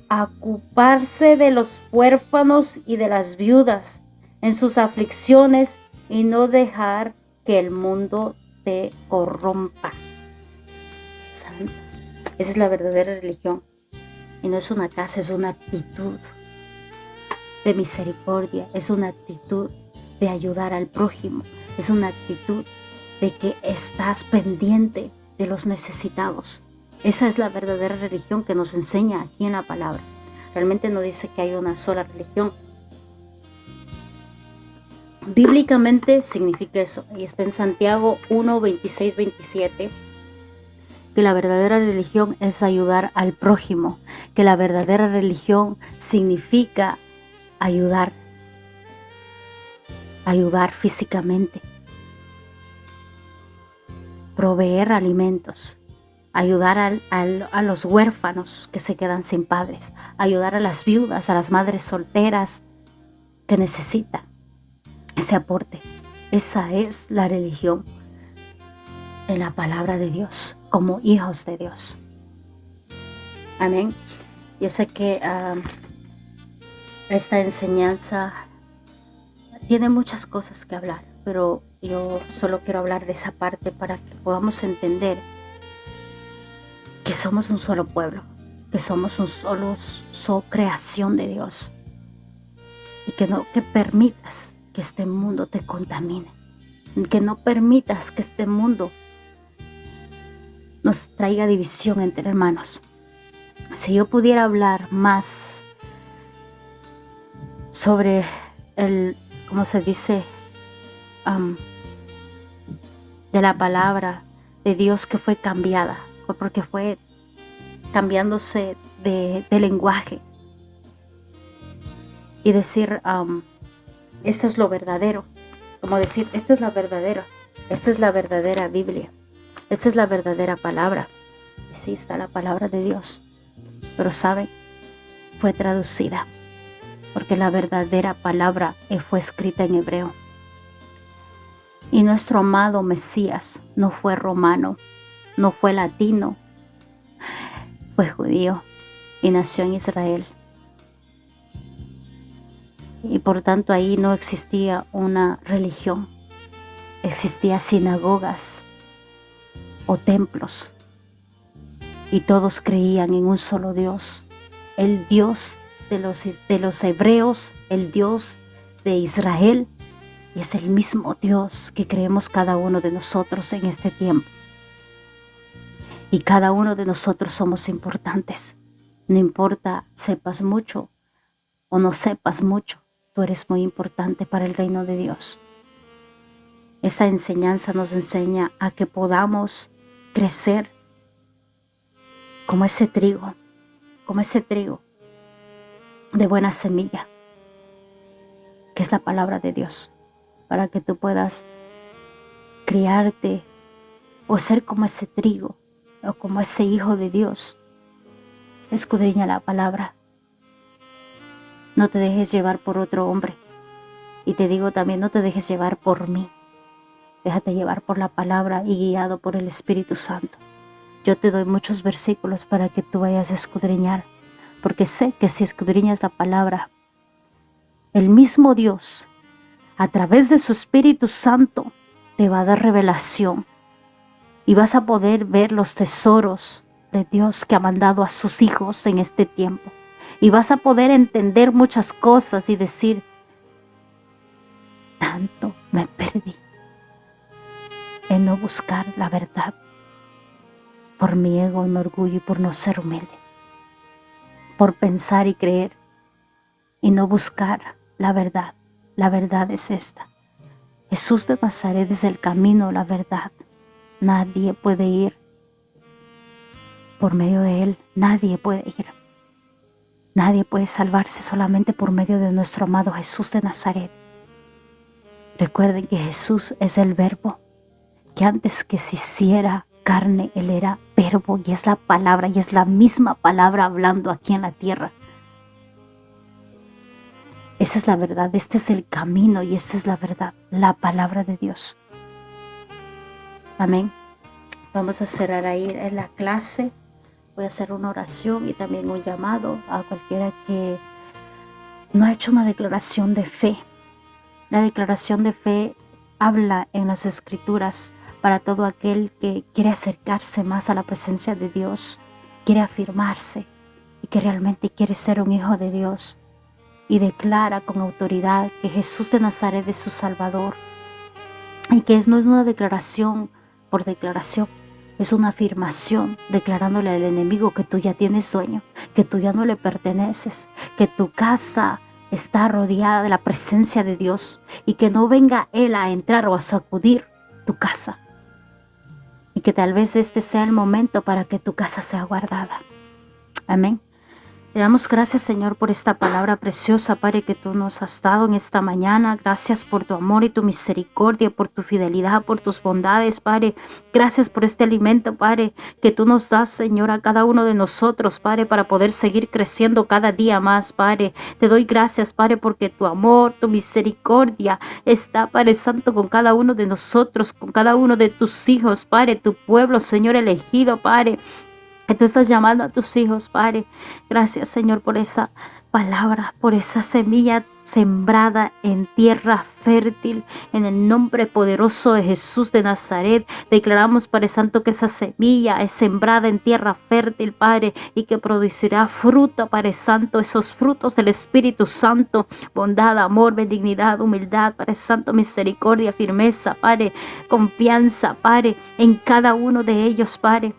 ocuparse de los huérfanos y de las viudas en sus aflicciones y no dejar que el mundo te corrompa. Santo. Esa es la verdadera religión. Y no es una casa, es una actitud de misericordia, es una actitud de ayudar al prójimo, es una actitud de que estás pendiente de los necesitados. Esa es la verdadera religión que nos enseña aquí en la palabra. Realmente no dice que hay una sola religión. Bíblicamente significa eso, y está en Santiago 1, 26, 27, que la verdadera religión es ayudar al prójimo, que la verdadera religión significa ayudar físicamente, proveer alimentos, ayudar a los huérfanos que se quedan sin padres, ayudar a las viudas, a las madres solteras que necesitan ese aporte. Esa es la religión en la palabra de Dios, como hijos de Dios. Amén. Yo sé que esta enseñanza tiene muchas cosas que hablar, pero yo solo quiero hablar de esa parte para que podamos entender que somos un solo pueblo, que somos un solo creación de Dios, y que no permitas que este mundo te contamine, que no permitas que este mundo nos traiga división entre hermanos. Si yo pudiera hablar más sobre ¿cómo se dice? De la palabra de Dios que fue cambiada, porque fue cambiándose de lenguaje y decir, esto es lo verdadero, como decir, esta es la verdadera Biblia, esta es la verdadera palabra. Y sí, está la palabra de Dios, pero saben, fue traducida, porque la verdadera palabra fue escrita en hebreo. Y nuestro amado Mesías no fue romano, no fue latino, fue judío y nació en Israel. Y por tanto ahí no existía una religión, existían sinagogas o templos, y todos creían en un solo Dios, el Dios de los hebreos, el Dios de Israel, y es el mismo Dios que creemos cada uno de nosotros en este tiempo. Y cada uno de nosotros somos importantes, no importa sepas mucho o no sepas mucho, tú eres muy importante para el reino de Dios. Esta enseñanza nos enseña a que podamos crecer como ese trigo de buena semilla, que es la palabra de Dios, para que tú puedas criarte o ser como ese trigo o como ese hijo de Dios. Escudriña la palabra. No te dejes llevar por otro hombre. Y te digo también, no te dejes llevar por mí. Déjate llevar por la palabra y guiado por el Espíritu Santo. Yo te doy muchos versículos para que tú vayas a escudriñar, porque sé que si escudriñas la palabra, el mismo Dios, a través de su Espíritu Santo, te va a dar revelación y vas a poder ver los tesoros de Dios que ha mandado a sus hijos en este tiempo. Y vas a poder entender muchas cosas y decir, tanto me perdí en no buscar la verdad por mi ego y mi orgullo y por no ser humilde, por pensar y creer y no buscar la verdad. La verdad es esta: Jesús de Nazaret es el camino, la verdad. Nadie puede ir por medio de Él, nadie puede ir. Nadie puede salvarse solamente por medio de nuestro amado Jesús de Nazaret. Recuerden que Jesús es el verbo, que antes que se hiciera carne, Él era verbo y es la palabra, y es la misma palabra hablando aquí en la tierra. Esa es la verdad, este es el camino y esta es la verdad, la palabra de Dios. Amén. Vamos a cerrar ahí en la clase. Voy a hacer una oración y también un llamado a cualquiera que no ha hecho una declaración de fe. La declaración de fe habla en las Escrituras para todo aquel que quiere acercarse más a la presencia de Dios, quiere afirmarse y que realmente quiere ser un hijo de Dios, y declara con autoridad que Jesús de Nazaret es su Salvador, y que no es una declaración por declaración, es una afirmación declarándole al enemigo que tú ya tienes dueño, que tú ya no le perteneces, que tu casa está rodeada de la presencia de Dios y que no venga Él a entrar o a sacudir tu casa, y que tal vez este sea el momento para que tu casa sea guardada. Amén. Te damos gracias, Señor, por esta palabra preciosa, Padre, que tú nos has dado en esta mañana. Gracias por tu amor y tu misericordia, por tu fidelidad, por tus bondades, Padre. Gracias por este alimento, Padre, que tú nos das, Señor, a cada uno de nosotros, Padre, para poder seguir creciendo cada día más, Padre. Te doy gracias, Padre, porque tu amor, tu misericordia está, Padre Santo, con cada uno de nosotros, con cada uno de tus hijos, Padre, tu pueblo, Señor elegido, Padre, que tú estás llamando a tus hijos, Padre. Gracias, Señor, por esa palabra, por esa semilla sembrada en tierra fértil. En el nombre poderoso de Jesús de Nazaret, declaramos, Padre Santo, que esa semilla es sembrada en tierra fértil, Padre, y que producirá fruto, Padre Santo, esos frutos del Espíritu Santo: bondad, amor, benignidad, humildad, Padre Santo, misericordia, firmeza, Padre, confianza, Padre, en cada uno de ellos, Padre.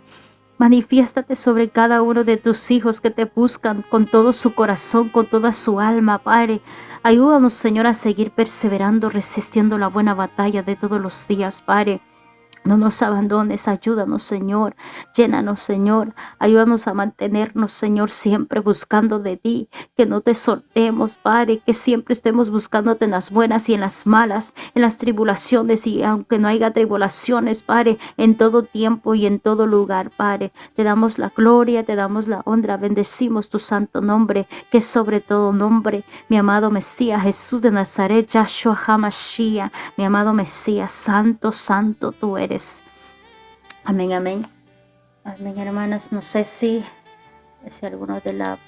Manifiéstate sobre cada uno de tus hijos que te buscan con todo su corazón, con toda su alma, Padre. Ayúdanos, Señor, a seguir perseverando, resistiendo la buena batalla de todos los días, Padre. No nos abandones, ayúdanos, Señor. Llénanos, Señor. Ayúdanos a mantenernos, Señor, siempre buscando de ti. Que no te soltemos, Padre. Que siempre estemos buscándote en las buenas y en las malas, en las tribulaciones y aunque no haya tribulaciones, Padre, en todo tiempo y en todo lugar, Padre. Te damos la gloria, te damos la honra. Bendecimos tu santo nombre, que es sobre todo nombre. Mi amado Mesías, Jesús de Nazaret, Yahshua HaMashiach. Mi amado Mesías, santo, santo tú eres. Amén, amén. Amén, hermanas. No sé si alguno de la